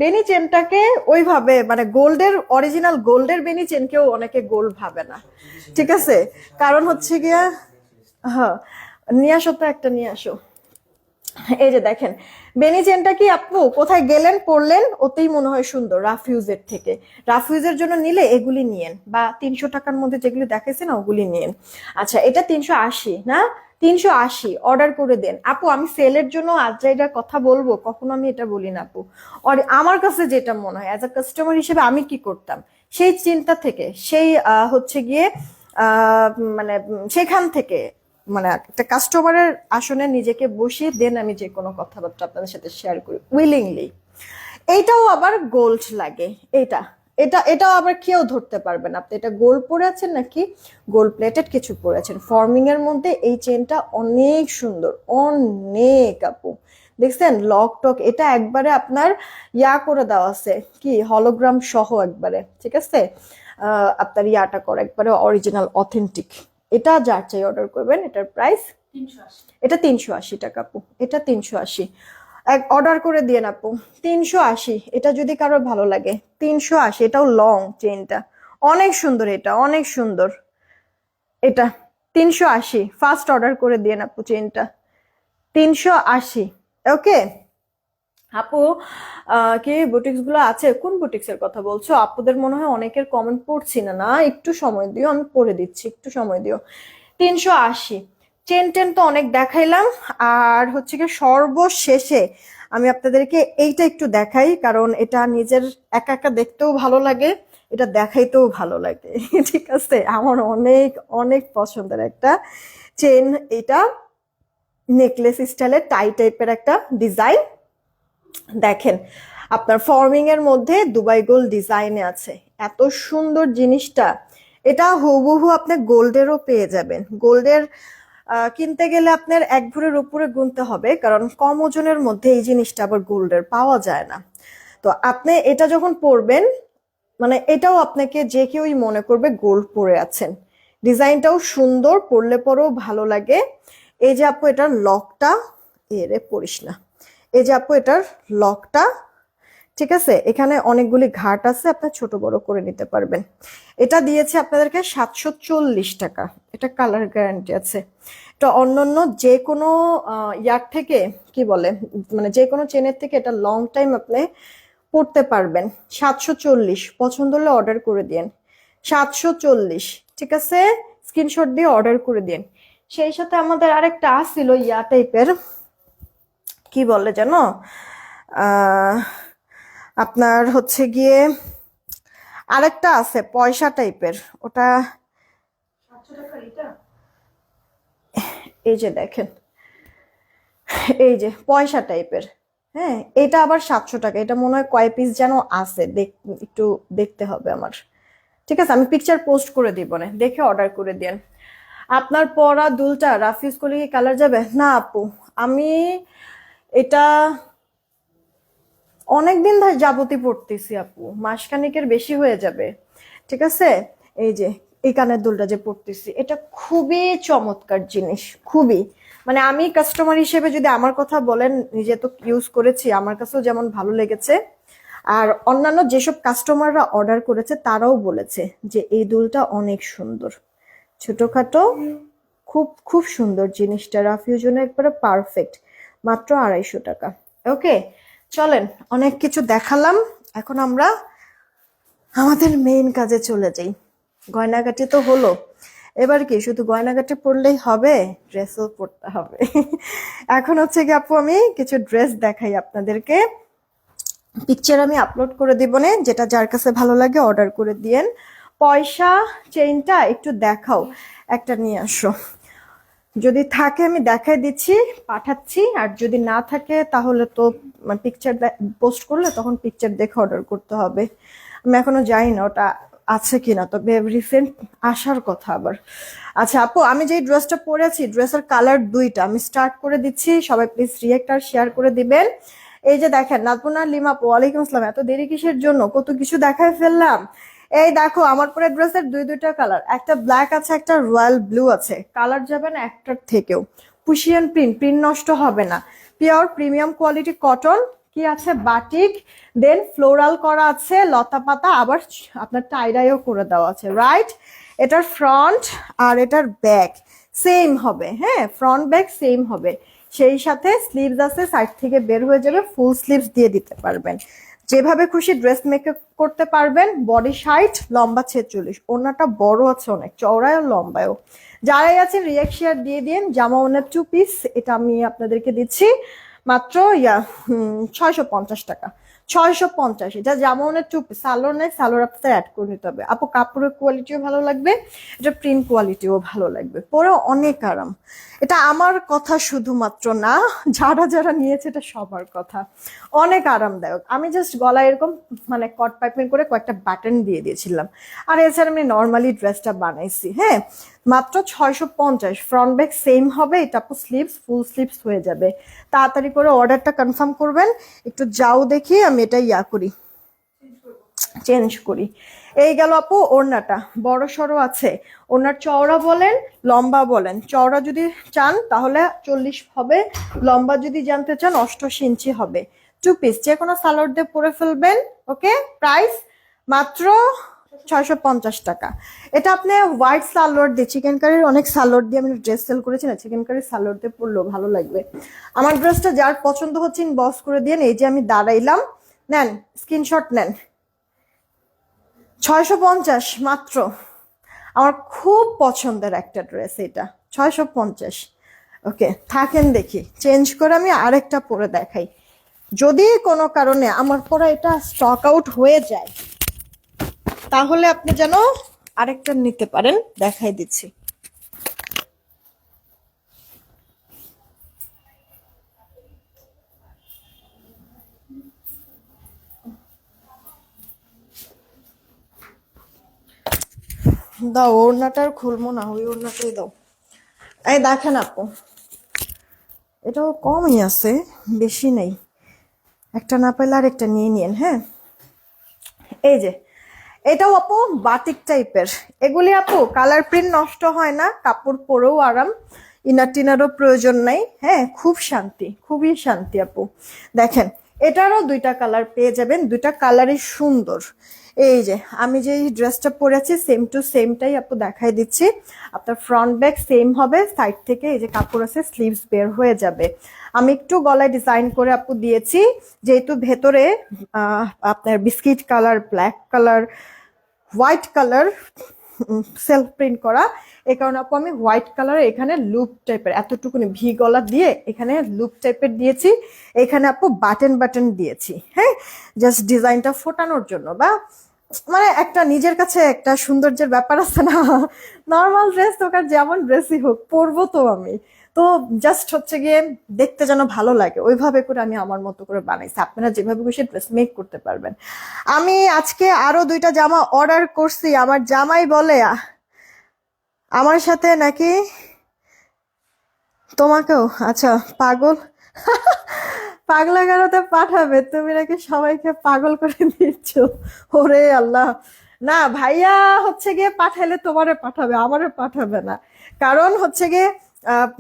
বেনি চেনটাকে ওইভাবে মানে গোল্ডের, অরিজিনাল গোল্ডের বেনি চেনকেও অনেকে গোল্ড ভাবে না। ঠিক আছে, কারণ হচ্ছে গিয়া, হ্যাঁ নিয়ে আসো তো একটা, নিয়ে আসো। এই যে দেখেন বেনি চেনটা কি আপু কোথায় গেলেন পরলেন ওতেই মনে হয় সুন্দর, রাফিউজের থেকে। রাফিউজের জন্য নিলে এগুলি নিয়েন, বা 300 টাকার মধ্যে যেগুলি দেখাইছে না ওগুলি নিয়েন। আচ্ছা, এটা 380 না, 380 অর্ডার করে দেন আপু। আমি সেলের জন্য আজ এটার কথা বলবো, কখনো আমি এটা বলি না আপু। আর আমার কাছে যেটা মনে হয় অ্যাজ আ কাস্টমার হিসেবে আমি কি করতাম, সেই চিন্তা থেকে, সেই হচ্ছে গিয়ে মানে সেখান থেকে, মানে একটা কাস্টমারের আসনে নিজেকে বসিয়ে দেন আমি যে কোনো কথাবার্তা আপনাদের সাথে শেয়ার করি উইলিংলি। এইটাও আবার গোল্ড লাগে, এটা এটা এটাও আবার কেউ ধরতে পারবে না আপনি এটা গোল্ড পরে আছেন নাকি গোল্ড প্লেটেড কিছু পরেছেন। ফর্মিং এর মধ্যে এই চেনটা অনেক সুন্দর, অনেক আপু দেখছেন লক টক, এটা একবারে আপনার ইয়া করে দেওয়া আছে কি হলোগ্রাম সহ একবারে। ঠিক আছে, আপনার ইয়াটা করে একবারে অরিজিনাল অথেন্টিক। এটা যার চাই অর্ডার করবেন। এটার প্রাইস 380। এটা 380 টাকা আপু, এটা 380। এক অর্ডার করে দিয়ে আপু 380। এটা যদি কারো ভালো লাগে 380। এটাও লং চেনটা অনেক সুন্দর, এটা অনেক সুন্দর। এটা 380, ফার্স্ট অর্ডার করে দিয়ে আপু চেনটা 380। ওকে আপু, কি বুটিক্স গুলো আছে, কোন বুটিক্স এর কথা বলছো? আপুদের মনে হয় অনেকের কমেন্ট পড়ছি না, না একটু সময় দিও, আমি পড়ে দিচ্ছি, একটু সময় দিও। 380 চেন টেন তো অনেক দেখাইলাম। আর হচ্ছে কি সর্বশেষে আমি আপনাদেরকে এইটা একটু দেখাই, কারণ এটা নিজের একা একা দেখতেও ভালো লাগে, এটা দেখাইতেও ভালো লাগে। ঠিক আছে, আমার অনেক অনেক পছন্দের একটা চেন এটা, নেকলেস স্টাইলের টাই টাইপের একটা ডিজাইন। দেখেন আপনার ফর্মিং এর মধ্যে দুবাই গোল্ড ডিজাইনে আছে, এত সুন্দর জিনিসটা। এটা হুবহু আপনি গোল্ডেরও পেয়ে যাবেন। গোল্ডের কিনতে গেলে আপনার 1 ভরির উপরে গুনতে হবে, কারণ কম ওজনের মধ্যে এই জিনিসটা আবার গোল্ডের পাওয়া যায় না। তো আপনি এটা যখন পরবেন, মানে এটাও আপনাকে যে কেউই মনে করবে গোল্ড পরে আছেন। ডিজাইনটাও সুন্দর, পরলে পরেও ভালো লাগে। এই যে আপু এটার লকটা, এরে পড়িস না, এই যে আপু এটার লকটা, ঠিক আছে, এখানে অনেকগুলি ঘাট আছে, আপনার ছোট বড় করে নিতে পারবেন। এটা দিয়েছে আপনাদেরকে 740 টাকা। এটা কালার গ্যারান্টি আছে। এটা অন্যান্য যে কোনো ইয়ার থেকে কি বলে, মানে যে কোনো চেনের থেকে এটা লং টাইম আপনি পড়তে পারবেন। 740, পছন্দ হলে অর্ডার করে দিন। 740, ঠিক আছে, স্ক্রিনশট দিয়ে অর্ডার করে দিন। সেই সাথে আমাদের আরেকটা ছিল ইয়া টাইপের, কি বলে জানো, আপনার হচ্ছে গিয়ে আরেকটা আছে পয়সা টাইপের, ওটা 700 টাকার এটা। এই যে দেখেন, এই যে পয়সা টাইপের, হ্যাঁ এটা আবার 700 টাকা। এটা মনে হয় কয় পিস যেন আছে, একটু দেখতে হবে আমার। ঠিক আছে, আমি পিকচার পোস্ট করে দিব না, দেখে অর্ডার করে দেন। আপনার পরা দুলটা রাফিউজ করলে কি কালার যাবে? না আপু, আমি এটা অনেকদিন ধরে যাবতই পড়তেছি আপু, মাসখানেকের বেশি হয়ে যাবে। ঠিক আছে, এই যে এই কানের দুলটা যে পড়তেছি, এটা খুবই চমৎকার জিনিস, খুবই। মানে আমি কাস্টমার হিসেবে যদি আমার কথা বলেন, নিজে তো ইউজ করেছি, আমার কাছেও যেমন ভালো লেগেছে, আর অন্যান্য যেসব কাস্টমাররা অর্ডার করেছে তারাও বলেছে যে এই দুলটা অনেক সুন্দর, ছোটখাটো, খুব খুব সুন্দর জিনিসটা, রাফিউর জন্য একবারে পারফেক্ট। মাত্র 250 টাকা। ওকে, চলেন, অনেক কিছু দেখালাম, এখন আমরা আমাদের মেইন কাজে চলে যাই। গয়নাগাটি তো হলো, এবার কি শুধু গয়নাগাটি পরলেই হবে? ড্রেসও পরতে হবে। এখন হচ্ছে কি আপু, আমি কিছু ড্রেস দেখাই আপনাদেরকে, পিকচার আমি আপলোড করে দিব না, যেটা যার কাছে ভালো লাগে অর্ডার করে দিয়েন। পয়সা চেইনটা একটু দেখাও, একটা নিয়ে আসো, যদি থাকে আমি দেখাই দিচ্ছি, পাঠাচ্ছি, আর যদি না থাকে তাহলে তো পিকচার পোস্ট করলে তখন পিকচার দেখে অর্ডার করতে হবে। আমি এখনো জানি না ওটা আছে কিনা, তবে রিসেন্ট আসার কথা আবার। আচ্ছা আপু, আমি যেই ড্রেসটা পরেছি, ড্রেসের কালার দুইটা, আমি স্টার্ট করে দিচ্ছি, সবাই প্লিজ রিয়েক্ট আর শেয়ার করে দিবেন। এই যে দেখেন, নাজমুনা লিমা আপু, ওয়ালাইকুম আসসালাম, এত দেরি কিসের জন্য? কত কিছু দেখায় ফেললাম। এই দেখো, আমার পরে ড্রেসের দুইটা কালার, একটা ব্ল্যাক আছে, একটা রয়্যাল ব্লু আছে, কালার যাবে না একটার থেকেও। পুশিয়ান প্রিন্ট, প্রিন্ট নষ্ট হবে না, পিওর প্রিমিয়াম কোয়ালিটি কটন, কি আছে বাটিক, দেন ফ্লোরাল করা আছে, লতা পাতা, আবার আপনার টাইডাইও করে দেওয়া আছে, রাইট? এটার ফ্রন্ট আর এটার ব্যাক সেম হবে, হ্যাঁ, ফ্রন্ট ব্যাক সেম হবে, সেই সাথে স্লিভস আছে, সাইড থেকে বের হয়ে যাবে, ফুল স্লিভস দিয়ে দিতে পারবেন, যেভাবে খুশি ড্রেস মেকআপ করতে পারবেন। বডি 60, লম্বা 46, ওড়নাটা বড় আছে অনেক, চওড়ায় আর লম্বায়ও। যারাই আছেন রিয়েক্ট শেয়ার দিয়ে দিন। জামা ওনার 2 পিস, এটা আমি আপনাদেরকে দিচ্ছি মাত্র 650 টাকা, 650। এটা জামা ওনার 2 পিস, সালোয়ার নেই, সালোয়ার আপনাদের অ্যাড করে নিতে হবে আপু। কাপড়ের কোয়ালিটিও ভালো লাগবে, এটা প্রিন্ট কোয়ালিটিও ভালো লাগবে, পরে অনেক আরাম। এটা আমার কথা শুধুমাত্র না, যারা যারা নিয়েছে এটা সবার কথা, অনেক আরামদায়ক। আমি জাস্ট গলায় এরকম মানে কট পাইপিং করে কয়েকটা বাটন দিয়ে দিয়েছিলাম, আর এছাড়া আমি নর্মালি ড্রেসটা বানাইছি। হ্যাঁ, মাত্র 650, ফ্রন্ট ব্যাক সেম হবে, এটা আপু স্লিভস ফুল স্লিভস হয়ে যাবে। তাড়াতাড়ি করে অর্ডারটা কনফার্ম করবেন। একটু যাও দেখি, আমি এটা করি, চেঞ্জ করি। এই গেল আপু ওড়নাটা, বড় সড়ো আছে, ওড়নার চওড়া বলেন লম্বা বলেন, চওড়া যদি চান তাহলে 40 হবে, লম্বা যদি জানতে চান 88 ইঞ্চি হবে। 2 পিস, যে কোনো সালোয়ার দিয়ে পরে ফেলবেন। ওকে, প্রাইস মাত্র 650 টাকা। এটা আপনি হোয়াইট সালোয়ার দিয়ে, চিকেন কারির অনেক সালোয়ার দিয়ে আমি ড্রেস সেল করেছি না, চিকেন কারির সালোয়ার দিয়ে পরলেও ভালো লাগবে। আমার ড্রেসটা যার পছন্দ হচ্ছে ইনবক্স করে দিয়ে, এই যে আমি দাঁড়াইলাম, নেন স্ক্রিনশট নেন। 650 মাত্র, আমার খুব পছন্দের একটা ড্রেস এটা, 650। ওকে, থাকেন দেখি, চেঞ্জ করে আমি আরেকটা পরে দেখাই। যদি কোনো কারণে আমার পরা এটা স্টক আউট হয়ে যায়, তাহলে আপনি যেন আরেকটা নিতে পারেন, দেখাই দিচ্ছি। দাও, ওড়নাটা আর খুলবো না, ওই ওড়নাটাই দাও। এই দেখেন আপু, এটাও কমই আছে, বেশি নেই, একটা না পাইলে আর একটা নিয়ে নিন। হ্যাঁ, এই যে এটাও আপু বাটিক টাইপের, এগুলি আপু কালার প্রিন্ট নষ্ট হয় না, কাপড় পরেও আরাম, ইনার টিনারও প্রয়োজন নাই। হ্যাঁ, খুব শান্তি, খুবই শান্তি আপু। দেখেন, এটারও দুইটা কালার পেয়ে যাবেন, দুইটা কালারই সুন্দর। এই যে আমি যে ড্রেসটা পরেছি সেম টু সেমটাই আপু দেখাই দিচ্ছি। আপনার ফ্রন্ট ব্যাক সেম হবে, সাইড থেকে এই যে কাপড় আছে, স্লিভস বের হয়ে যাবে। আমি একটু গলায় ডিজাইন করে আপু দিয়েছি, যেহেতু ভেতরে আপনার biscuit colour, black colour, white colour self print করা, এই কারণে আপু আমি হোয়াইট কালার এখানে লুপ টাইপের এতটুকুনি ভি গলা দিয়ে এখানে লুপ টাইপের দিয়েছি, এখানে আপু বাটন বাটন দিয়েছি। হ্যাঁ, জাস্ট ডিজাইনটা ফোটানোর জন্য, বা মানে একটা নিজের কাছে একটা সৌন্দর্যের ব্যাপার আছে না, নর্মাল ড্রেস হোক আর যেমন ড্রেসই হোক পরবো তো আমি, তো জাস্ট হচ্ছে গিয়ে দেখতে যেন ভালো লাগে ওইভাবে করে আমি আমার মতো করে বানাইছি, আপনারা যেভাবে খুশি ড্রেস মেক করতে পারবেন। আমি আজকে আরো 2টা জামা অর্ডার করছি, আমার জামাই বলে আমার সাথে নাকি তোমাকেও, আচ্ছা পাগল পাগলাগারোতে পাঠাবে, তুমি নাকি সবাইকে পাগল করে দিচ্ছ, ওরে আল্লাহ। না ভাইয়া হচ্ছে গিয়ে পাঠাইলে তোমারে পাঠাবে, আমারে পাঠাবে না। কারণ হচ্ছে গিয়ে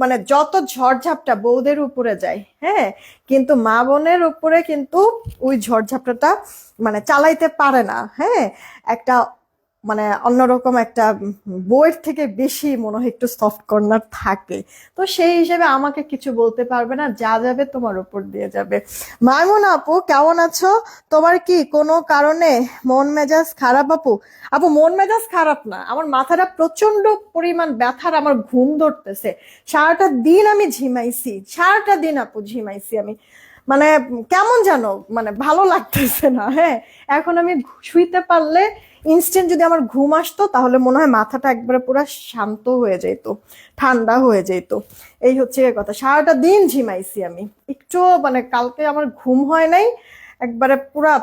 মানে যত ঝড়ঝাপটা বউদের উপরে যায়, হ্যাঁ, কিন্তু মা বোনের উপরে কিন্তু ওই ঝড়ঝাপটাটা মানে চালাইতে পারে না, হ্যাঁ। একটা মানে অন্যরকম একটা বইয়ের থেকে বেশি মনে হয় একটু সফট কর্নার থাকে, তো সেই হিসেবে আমাকে কিছু বলতে পারবে না, যা যাবে তোমার উপর দিয়ে যাবে। মাইমুন আপু কেমন আছো? তোমার কি কোনো কারণে মন মেজাজ খারাপ? আপু আপু মন মেজাজ খারাপ না, আমার মাথাটা প্রচন্ড পরিমাণ ব্যথার, আমার ঘুম ধরতেছে, সারাটা দিন আমি ঝিমাইছি, সারাটা দিন আপু ঝিমাইছি আমি, মানে কেমন যেন মানে ভালো লাগতেছে না, হ্যাঁ। এখন আমি শুইতে পারলে ইনস্ট্যান্ট যদি আমার ঘুম আসতো তাহলে মনে হয় মাথাটা একবারে পুরো শান্ত হয়ে যেত, ঠান্ডা হয়ে যেত। এই হচ্ছে কথা, সারাটা দিন ঝিমাইছি আমি, একটু মানে কালকে আমার ঘুম হয় নাই একবারে পুরা,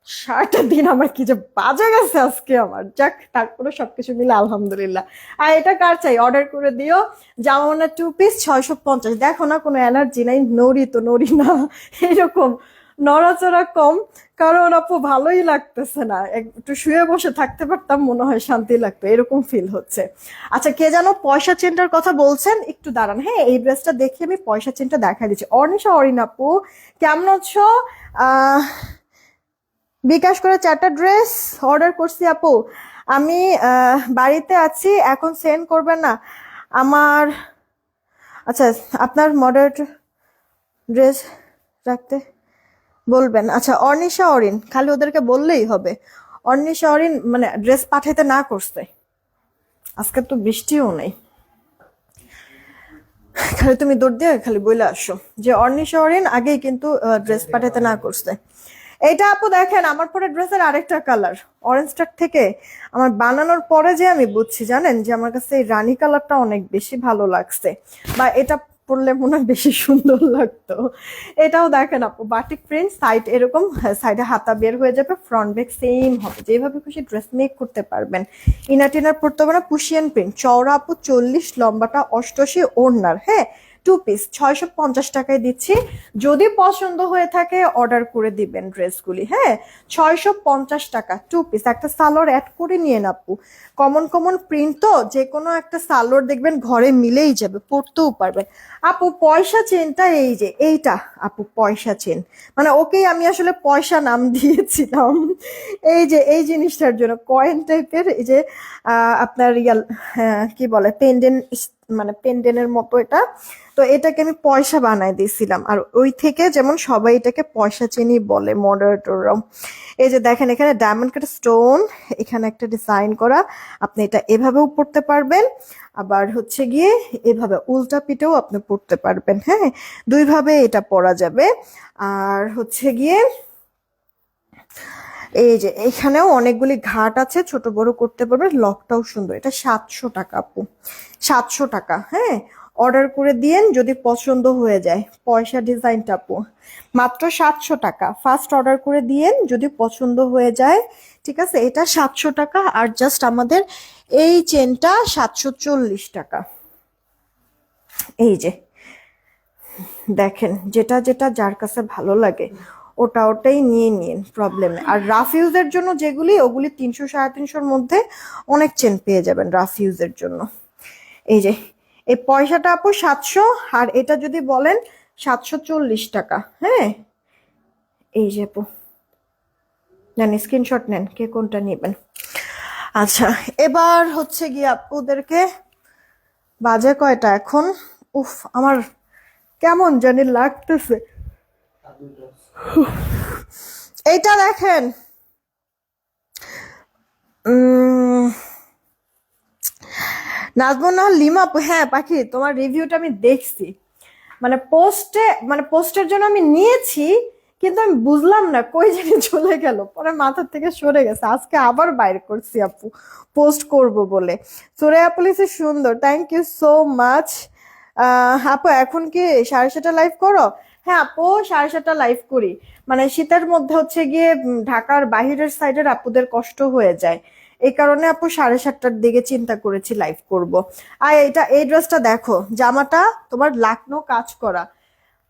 সারাটা দিন আমার কি যে বাজে গেছে আজকে আমার, যাক তারপরে সবকিছু মিলে আলহামদুলিল্লাহ। আর এটা কার চাই অর্ডার করে দিও, জামানা 2 পিস 650, দেখো না কোনো এনার্জি নাই, নড়ি তো নড়ি না, এরকম নড়াচড়া কম, কারণ আপু ভালোই লাগতেছে না, একটু শুয়ে বসে থাকতে পারতাম মনে হয় শান্তি লাগতো, এরকম ফিল হচ্ছে। আচ্ছা কে যেন পয়সা চেনটার কথা বলছেন, একটু দাঁড়ান, হ্যাঁ এই ড্রেসটা দেখে আমি পয়সা চেনটা দেখা দিচ্ছি। অর্নিশা অরিন আপু কেমন আছো? বিকাশ করে 4টা ড্রেস অর্ডার করছি আপু, আমি বাড়িতে আছি, এখন সেন্ড করবেন না আমার, আচ্ছা আপনার মডারেট ড্রেস রাখতে বলবেন। আচ্ছা অর্নিশা অরিন, খালি ওদেরকে বললেই হবে, অর্নিশা অরিন মানে ড্রেস পাঠাইতে না করছে, আজকে তো বৃষ্টিও নেই, খালি তুমি দৌড় দিয়ে খালি বইলে আসো যে অর্নিশা অরিন আগেই কিন্তু ড্রেস পাঠাইতে না করছে। এইটা আপু দেখেন আমার পরে ড্রেসের আরেকটা কালার, অরেঞ্জটার থেকে আমার বানানোর পরে যে আমি বুঝছি জানেন যে আমার কাছে এই রানী কালারটা অনেক বেশি ভালো লাগছে, বা এটা পরলে মনে হয় বেশি সুন্দর লাগতো। এটাও দেখেন আপু বাটিক প্রিন্ট, সাইড এরকম, সাইডে হাতা বের হয়ে যাবে, ফ্রন্ট ব্যাক সেম হবে, যেভাবে খুশি ড্রেস মেক করতে পারবেন। ইনার টিনার পরতে হবে না, পুশিয়ান প্রিন্ট, চওড়া আপু 40, লম্বাটা 88, ওড়নার, হ্যাঁ 2 পিস 650 টাকায় দিচ্ছি, যদি পছন্দ হয়ে থাকে অর্ডার করে দিবেন ড্রেসগুলি, হ্যাঁ 650 টাকা 2 পিস, একটা সালোয়ার অ্যাড করে নিয়ে আপু, কমন কমন প্রিন্ট তো যে কোনো একটা সালোয়ার দেখবেন ঘরে মিলেই যাবে, পরতেও পারবেন। আপু পয়সা চেনটা এই যে এইটা আপু পয়সা চেন, মানে ওকেই আমি আসলে পয়সা নাম দিয়েছিলাম, এই যে এই জিনিসটার জন্য কয়েন টাইপের, এই যে আপনার কি বলে পেন্ডেন্ট, মানে পেন্ডেন্টের মতো এটা, তো এটাকে আমি পয়সা বানাই দিয়েছিলাম, আর ওই থেকে যেমন সবাই এটাকে পয়সা চেনই বলে মডারেটররাও। এই যে দেখেন এখানে ডায়মন্ড কাট স্টোন, এখানে একটা ডিজাইন করা, আপনি এটা এভাবেও পড়তে পারবেন, আবার হচ্ছে গিয়ে এভাবে উল্টা পিঠেও আপনি পড়তে পারবেন, হ্যাঁ 2 ভাবে এটা পরা যাবে। আর হচ্ছে গিয়ে এই যে এখানেও অনেকগুলি ঘাট আছে, ছোট বড় করতে পারবে, লকটাও সুন্দর, এটা 700 টাকা আপু, 700 টাকা, হ্যাঁ অর্ডার করে দিয়েন যদি পছন্দ হয়ে যায়, পয়সা ডিজাইনটা আপু মাত্র 700 টাকা, ফার্স্ট অর্ডার করে দিয়েন যদি পছন্দ হয়ে যায়, ঠিক আছে। এটা 700 টাকা, আর জাস্ট আমাদের এই চেনটা 740 টাকা। এই যে দেখেন যেটা যেটা যার কাছে ভালো লাগে ওটাই নিয়ে নিন, প্রবলেম। আর রাফ ইউজের জন্য যেগুলি, ওগুলি 300 350-র মধ্যে অনেক চেন পেয়ে যাবেন রাফ ইউজের জন্য। এই যে এই পয়সাটা আপু 700, আর এটা যদি বলেন 740 টাকা, হ্যাঁ এই যে আপু জানি, স্ক্রিনশট নেন কে কোনটা নেবেন। আচ্ছা এবার হচ্ছে গিয়ে আপুদেরকে, বাজে কয়টা এখন, উফ আমার কেমন জানি লাগতেছে। এইটা দেখেন নাজমুন লিমা, হ্যাঁ পাখি তোমার রিভিউটা আমি দেখছি, মানে পোস্টের জন্য আমি নিয়েছি, কিন্তু আমি বুঝলাম না কই জানি চলে গেল, পরে মাথার থেকে সরে গেছে, আজকে আবার বাইর করছি আপু পোস্ট করব বলে। সুরাইয়া পুলিশ সুন্দর, থ্যাংক ইউ সো মাচ। আপু এখন কি 7:30 লাইভ করো? হ্যাঁ আপু, 7:30 লাইভ করি। মানে শীতের মধ্যে হচ্ছে গিয়ে ঢাকার বাহিরের সাইডের আপুদের কষ্ট হয়ে যায়, এই কারণে আপু 7:30টার দিকে চিন্তা করেছি লাইভ করব। আর এই ড্রেসটা দেখো, জামাটা তোমার লাকনো কাজ করা,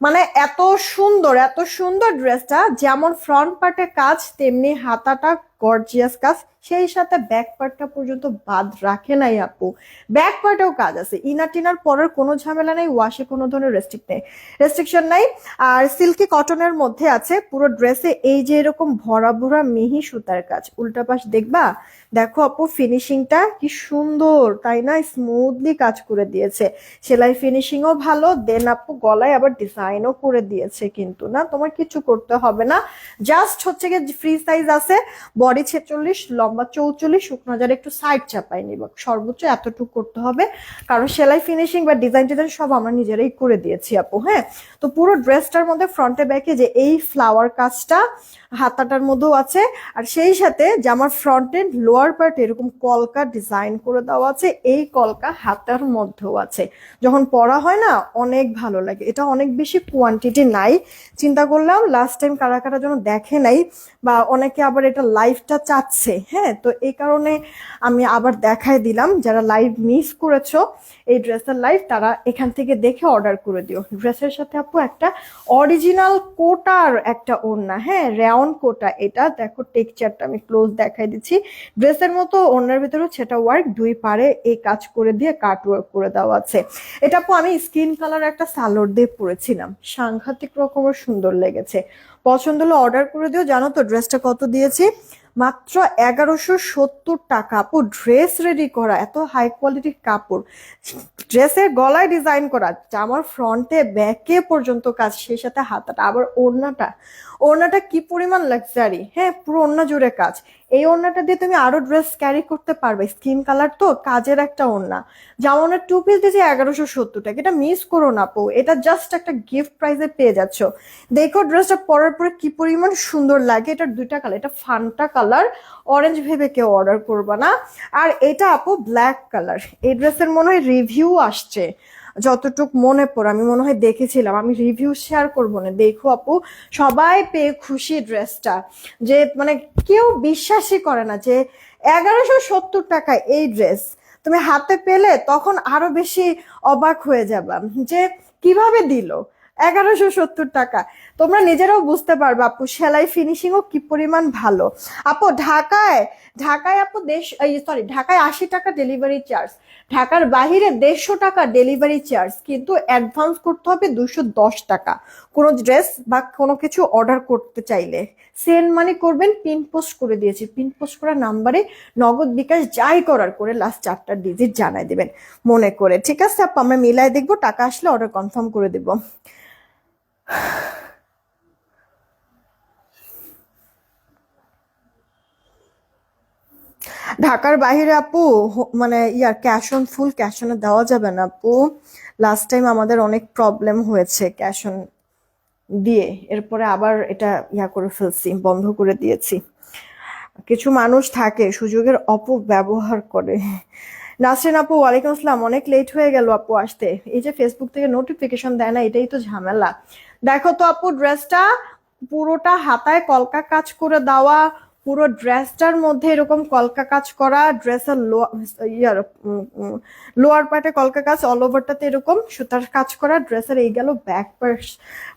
মানে এত সুন্দর ড্রেসটা, যেমন ফ্রন্ট পার্টে কাজ তেমনি হাতাটা গর্জিয়াস কাজ, সেই সাথে ব্যাক পার্টটা পর্যন্ত বাদ রাখে নাই আপু। ব্যাক পার্টেও কাজ আছে, ইনার টিনার পরের কোনো ঝামেলা নেই, ওয়াশে কোনো ধরনের রেস্ট্রিকশন নাই। আর সিল্কি কটনের মধ্যে আছে পুরো ড্রেসে এই যে এরকম ভরা ভরা মিহি সুতার কাজ, উল্টা পাশ দেখবা, দেখো আপু ফিনিশিংটা কি সুন্দর, তাই না? স্মুথলি কাজ করে দিয়েছে, সেলাই ফিনিশিংও ভালো, দেন আপু গলায় আবার ডিজাইনও করে দিয়েছে, কিন্তু না তোমার কিছু করতে হবে না। জাস্ট হচ্ছে গিয়ে ফ্রি সাইজ আছে, বডি 46, লম্বা 44, শুকনো যারা একটু সাইড চাপাই নিব, সর্বোচ্চ এতটুকু করতে হবে, কারণ সেলাই ফিনিশিং বা ডিজাইন টিজাইন সব আমরা নিজেরাই করে দিয়েছি আপু। হ্যাঁ, তো পুরো ড্রেসটার মধ্যে ফ্রন্টে ব্যাকে যে এই ফ্লাওয়ার কাজটা হাতাটার মধ্যেও আছে, আর সেই সাথে জামার ফ্রন্ট এন্ড লোয়ার পার্ট এরকম কলকা ডিজাইন করে দেওয়া আছে, এই কলকা হাতার মধ্যেও আছে, যখন পরা হয় না অনেক ভালো লাগে। এটা অনেক বেশি কোয়ান্টিটি নাই, চিন্তা করলাম লাস্ট টাইম কারা কারা যেন দেখে নাই, বা অনেকে আবার এটা লাইভটা চাচ্ছে, হ্যাঁ, তো এই কারণে আমি আবার দেখাই দিলাম, যারা লাইভ মিস করেছো এই ড্রেসের লাইভ, তারা এখান থেকে দেখে অর্ডার করে দিও। ড্রেসের সাথে আপু একটা অরিজিনাল কোটার একটা ওড়না, হ্যাঁ রেয়ন কোটা, এটা দেখো টেক্সচারটা আমি ক্লোজ দেখাই দিচ্ছি, ড্রেসের মতো ওড়নার ভিতরেও সেটা ওয়ার্ক, দুই পারে এই কাজ করে দিয়ে কাট ওয়ার্ক করে দেওয়া আছে। এটা আপু আমি স্কিন কালার একটা সালোয়ার দিয়ে পরেছিলাম, সাংঘাতিক রকমের সুন্দর লেগেছে, পছন্দ হলে অর্ডার করে দিও। জানো তো ড্রেসটা কত দিয়েছি? মাত্র 1170 টাকা আপু। ড্রেস রেডি করা, এত হাই কোয়ালিটির কাপড়, ড্রেসের গলায় ডিজাইন করা, জামার ফ্রন্টে ব্যাকে পর্যন্ত কাজ, সেই সাথে হাতাটা আবার ওড়নাটা কি পরিমাণ লাক্সারি, হ্যাঁ পুরো ওড়না জুড়ে কাজ। এই ওড়নাটা দিয়ে তুমি আরো ড্রেস ক্যারি করতে পারবে, স্কিন কালার তো, কাজের একটা ওড়না। জামানের 2 পিস দিয়েছে 1170 টাকা, এটা মিস করো না আপু, এটা জাস্ট একটা গিফট প্রাইজে পেয়ে যাচ্ছ। দেখো ড্রেসটা পরার পরে কি পরিমাণ সুন্দর লাগে। এটার দুইটা কালার, এটা ফান্টা কালার, অরেঞ্জ ভেবে কেউ অর্ডার করবা না। আর এটা আপু ব্ল্যাক কালার, এই ড্রেসের মনে হয় রিভিউ আসছে, যতটুক মনে পড়ে আমি মনে হয় দেখেছিলাম, আমি রিভিউ শেয়ার করবো না, দেখো আপু সবাই পেয়ে খুশি ড্রেসটা, যে মানে কেউ বিশ্বাসই করে না যে 1170 টাকায় এই ড্রেস তুমি হাতে পেলে, তখন আরো বেশি অবাক হয়ে যাবা যে কিভাবে দিল 1170 টাকা। তোমরা নিজেরাও বুঝতে পারবে আপু, সেলাই ফিনিশিংও কি পরিমাণ ভালো। আপু ঢাকায় আপু ঢাকায় 80 টাকা ডেলিভারি চার্জ, ঢাকার বাহিরে 150 টাকা ডেলিভারি চার্জ, কিন্তু অ্যাডভান্স করতে হবে 210 টাকা কোনো ড্রেস বা কোনো কিছু অর্ডার করতে চাইলে। সেন্ড মানি করবেন, পিন পোস্ট করে দিয়েছি, পিন পোস্ট করা নাম্বারে নগদ বিকাশ যাই করার করে লাস্ট 4টা ডিজিট জানাই দিবেন মনে করে, ঠিক আছে আপু? আমরা মিলাই দেখবো, টাকা আসলে অর্ডার কনফার্ম করে দেবো। ঢাকার বাইরে আপু মানে ফুল ক্যাশ অনে দেওয়া যাবে না আপু, লাস্ট টাইম আমাদের অনেক প্রবলেম হয়েছে ক্যাশ অন দিয়ে, এরপরে আবার এটা করে ফেলছি, বন্ধ করে দিয়েছি। কিছু মানুষ থাকে সুযোগের অপব্যবহার করে। নাসরিন আপু ওয়ালাইকুম আসসালাম, অনেক লেট হয়ে গেল আপু আসতে, এই যে ফেসবুক থেকে নোটিফিকেশন দেয় না, এটাই তো ঝামেলা। দেখো তো আপু ড্রেসটা পুরোটা হাতায় কলকা কাজ করে দেওয়া, পুরো ড্রেসটার মধ্যে এরকম কলকা কাজ করা, ড্রেসের লোয়ার পার্টে কলকা কাজ, অল ওভারটাতে এরকম সুতার কাজ করা, ড্রেসের এই গেল ব্যাক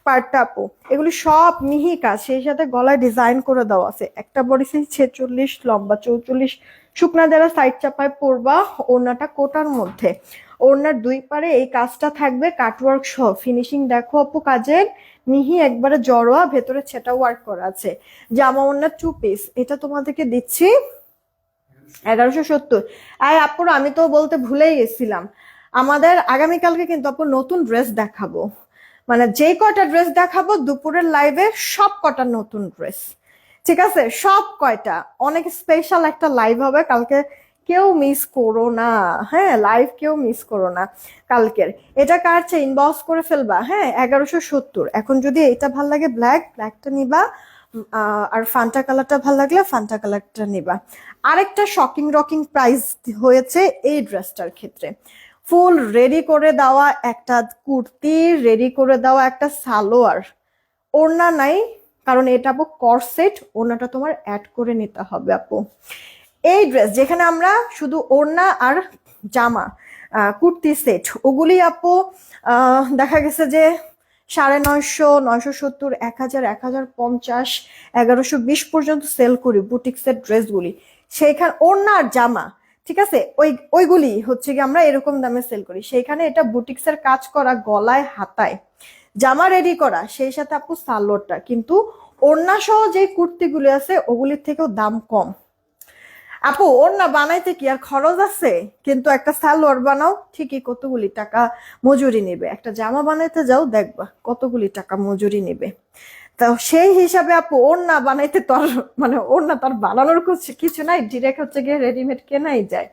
পার্টটা আপু, এগুলি সব মিহি কাজ, সেই সাথে গলায় ডিজাইন করে দেওয়া আছে। একটা বডি সাইজ 46, লম্বা 44, শুকনা যারা সাইড চাপায় পরবা, ওড়নাটা কোটার মধ্যে, ওড়নার দুই পারে এই কাজটা থাকবে, কাটওয়ার্ক সহ, ফিনিশিং দেখো আপু কাজের, মিহি একবারে জড়োয়া, ভেতরে ছেটা ওয়ার্ক করা আছে। জামা ওড়নার 2 পিস, এটা তোমাদেরকে দিচ্ছি 1170। আর আপুর আমি তো বলতে ভুলেই গেছিলাম, আমাদের আগামীকালকে কিন্তু আপু নতুন ড্রেস দেখাবো, মানে যে কয়টা ড্রেস দেখাবো দুপুরের লাইভে সব কটা নতুন ড্রেস, ঠিক আছে? সব কয়টা অনেক স্পেশাল একটা লাইভ হবে কালকে, কেউ মিস করো না, হ্যাঁ লাইভ কেউ মিস করো না কালকের। এটা কার চেয়ে ইনবক্স করে ফেলবা, হ্যাঁ 1170। এখন যদি এটা ভাল লাগে ব্ল্যাকটা নিবা, আর ফান্টা কালারটা ভাল লাগলে ফান্টা কালারটা নিবা। আরেকটা শকিং রকিং প্রাইস হয়েছে এই ড্রেসটার ক্ষেত্রে, ফুল রেডি করে দেওয়া একটা কুর্তি, রেডি করে দেওয়া একটা সালোয়ার, ওড়না নাই কারণ এটা আপু করসেট, ওড়নাটা তোমার অ্যাড করে নিতে হবে আপু। এই ড্রেস যেখানে আমরা শুধু ওড়না আর জামা কুর্তি সেট, ওগুলি আপু দেখা গেছে যে 950, 970, 1000, 1050, 1120 পর্যন্ত সেল করি বুটিক্সের ড্রেসগুলি। সেইখানে ওড়না আর জামা, ঠিক আছে, ওইগুলি হচ্ছে কি আমরা এরকম দামে সেল করি। সেইখানে এটা বুটিক্সের কাজ করা, গলায় হাতায় জামা রেডি করা, সেই সাথে আপু সালোয়ারটা, কিন্তু ওড়না সহ যে কুর্তিগুলি আছে ওগুলির থেকেও দাম কম। আপু ওড়না বানাইতে কি আর খরচ আছে? কিন্তু একটা সালোয়ার বানাও ঠিকই কতগুলি টাকা মজুরি নেবে, একটা জামা বানাইতে যাও দেখবা কতগুলি টাকা মজুরি নেবে। তো সেই হিসাবে আপু ওড়না বানাইতে তো আর মানে ওড়না তো আর বানানোর কিছু নাই, ডিরেক্ট হচ্ছে গিয়ে রেডিমেড কেনাই যায়,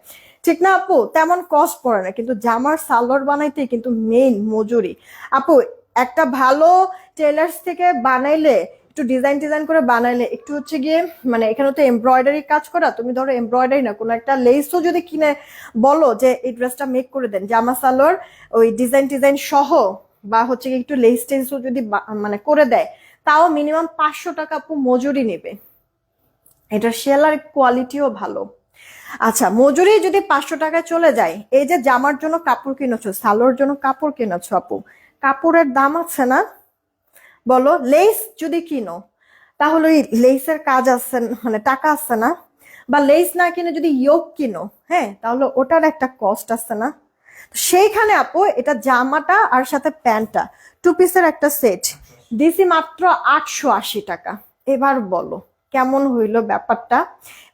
ঠিক না আপু? তেমন কস্ট পড়ে না, কিন্তু জামার সালোয়ার বানাইতে কিন্তু মেইন মজুরি আপু। একটা ভালো টেলার্স থেকে বানাইলে, একটু ডিজাইন করে বানাইলে, একটু হচ্ছে গিয়ে মানে এখানে তো এমব্রয়ডারি কাজ করা, তুমি ধরো এমব্রয়ডারি না কোনো একটা লেসও যদি কিনে বলো যে এই ড্রেসটা মেক করে দেন, জামা সালোয়ার ওই ডিজাইন সহ, বা হচ্ছে গিয়ে একটু লেস টেসও যদি মানে করে দেয়, তাও মিনিমাম 500 টাকা আপু মজুরি নেবে। এটার সেলার কোয়ালিটিও ভালো। আচ্ছা, মজুরি যদি 500 টাকায় চলে যায়, এই যে জামার জন্য কাপড় কিনেছো, সালোয়ার জন্য কাপড় কিনেছো আপু, কাপড়ের দাম আছে না? বলো, লেস যদি কিনো তাহলে ওই লেসের কাজ আছে মানে টাকা আছে না? বা লেস না কিনে যদি ইয়োক কিনো, হ্যাঁ, তাহলে ওটার একটা কস্ট আছে না? সেইখানে আপু এটা জামাটা আর সাথে প্যান্টটা 2 পিসের একটা সেট দিছি মাত্র 880 টাকা। এবার বলো কেমন হইলো ব্যাপারটা?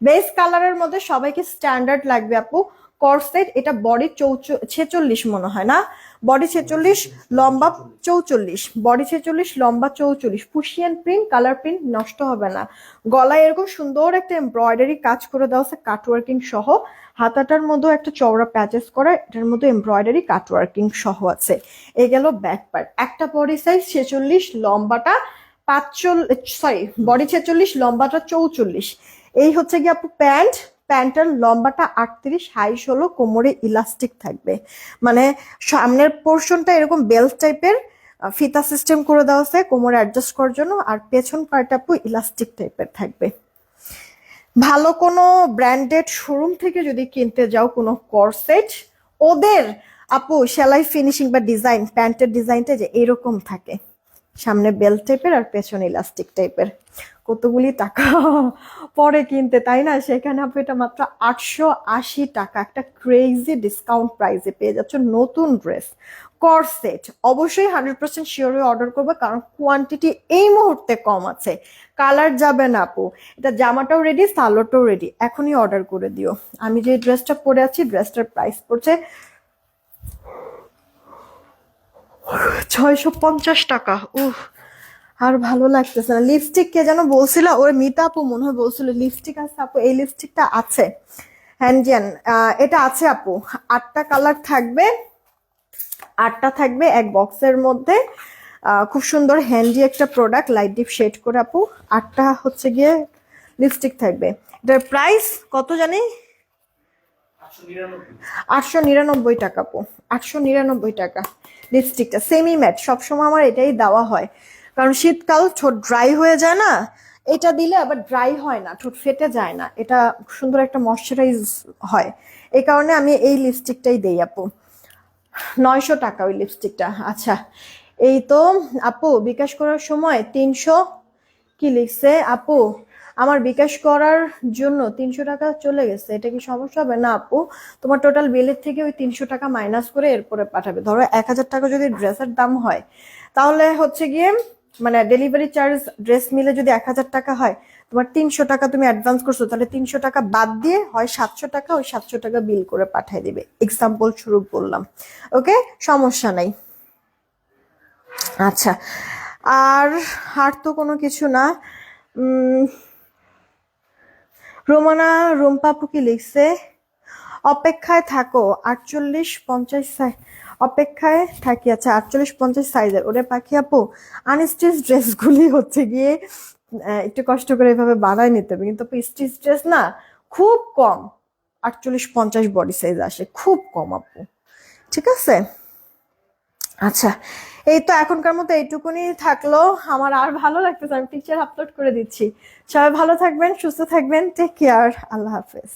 বেস কালারের মধ্যে সবাইকে স্ট্যান্ডার্ড লাগবে আপু, করসেট, এটা বডি 46 মনে হয় না, বডি 46, লম্বা 44, বডি 46, লম্বা 44, পুশিয়ান প্রিন্ট, কালার প্রিন্ট নষ্ট হবে না। গলায় এরকম সুন্দর একটা এমব্রয়ডারি কাজ করে দেওয়া আছে কাটওয়ার্কিং সহ, হাতাটার মধ্যে একটা চওড়া প্যাচেস করা, এটার মধ্যে এমব্রয়ডারি কাটওয়ার্কিং সহ আছে। এই গেল ব্যাক পার্ট। একটা বডি সাইজ 46, লম্বাটা 45, সরি বডি 46, লম্বাটা 44। এই হচ্ছে গিয়ে আপু প্যান্ট, প্যান্টের লম্বাটা 38, হাই 16, কোমরে ইলাস্টিক থাকবে, মানে সামনের পোর্শনটা এরকম বেল্ট টাইপের ফিতা সিস্টেম করে দেওয়া আছে কোমরে অ্যাডজাস্ট করার জন্য, আর পেছন পার্ট আপু ইলাস্টিক টাইপের থাকবে। ভালো কোনো ব্র্যান্ডেড শোরুম থেকে যদি কিনতে যাও কোনো করসেট, ওদের আপু সেলাই ফিনিশিং বা ডিজাইন, প্যান্টের ডিজাইনটা যে এরকম থাকে, সামনে বেল্ট টাইপের আর পেছনে ইলাস্টিক টাইপের, কতগুলি টাকা পরে কিনতে, তাই না? সেখানে আপনি এটা মাত্র 880 টাকা, একটা ক্রেজি ডিসকাউন্ট প্রাইসে পেয়ে যাচ্ছ নতুন ড্রেস করসেট। অবশ্যই 100% শিওর হয়ে অর্ডার করবে, কারণ কোয়ান্টিটি এই মুহূর্তে কম আছে, কালার যাবে না আপু। এটা জামাটাও রেডি, সালোয়ারটাও রেডি, এখনই অর্ডার করে দিও। আমি যে ড্রেসটা পরে আছি, ড্রেসটার প্রাইস পড়ছে 650 টাকা। আর ভালো লাগতেছে না। লিপস্টিক কে যেন বলছিল, ওর মিতা আপু মনে হয় বলছিল লিপস্টিক আছে আপু, এই লিপস্টিকটা আছে হ্যান্ডিয়ান, এটা আছে আপু, 8টা কালার থাকবে, 8টা থাকবে এক বক্সের মধ্যে। খুব সুন্দর হ্যান্ডি একটা প্রোডাক্ট, লাইট ডিপ শেড করে আপু, 8টা হচ্ছে গিয়ে লিপস্টিক থাকবে। এটার প্রাইস কত জানি? 899 টাকা আপু, 899 টাকা লিপস্টিকটা। সেমি ম্যাট, সবসময় আমার এটাই দেওয়া হয়, কারণ শীতকাল ঠোঁট ড্রাই হয়ে যায় না, এটা দিলে আবার ড্রাই হয় না, ঠোঁট ফেটে যায় না, এটা সুন্দর একটা ময়শ্চারাইজ হয়, এই কারণে আমি এই লিপস্টিকটাই দেই আপু। 900 টাকা ওই লিপস্টিকটা। আচ্ছা, এই তো আপু বিকাশ করার সময় 300 কি লিখছে আপু, আমার বিকাশ করার জন্য 300 টাকা চলে গেছে, এটা কি সমস্যা হবে? না আপু, তোমার টোটাল বিলের থেকে ওই 300 টাকা মাইনাস করে এরপরে পাঠাবে। ধরো 1000 টাকা যদি ড্রেসের দাম হয়, তাহলে হচ্ছে গিয়ে মানে ডেলিভারি চার্জ ড্রেস মিলে যদি 1000 টাকা হয়, তোমার 300 টাকা তুমি অ্যাডভান্স করছো, তাহলে 300 টাকা বাদ দিয়ে হয় 700 টাকা, ওই 700 টাকা বিল করে পাঠিয়ে দিবে। এক্সাম্পল শুরু বললাম, ওকে, সমস্যা নাই। আচ্ছা, আর তো কোনো কিছু না। রোমানা রুম্পাপু কি লিখছে? অপেক্ষায় থাকো 48-50 অপেক্ষায় থাকি। আচ্ছা, 48-50 সাইজের। ওরে পাখি আপু, আনস্টিচ ড্রেসগুলি হচ্ছে গিয়ে একটু কষ্ট করে এভাবে বানায় নিতে হবে, কিন্তু স্টিচ ড্রেস না খুব কম 48-50 বডি সাইজ আসে, খুব কম আপু। ঠিক আছে? আচ্ছা, এই তো এখনকার মতো এইটুকুনি থাকলো। আমার আর ভালো লাগতেছে, আমি পিকচার আপলোড করে দিচ্ছি। সবাই ভালো থাকবেন, সুস্থ থাকবেন, টেক কেয়ার, আল্লাহ হাফেজ।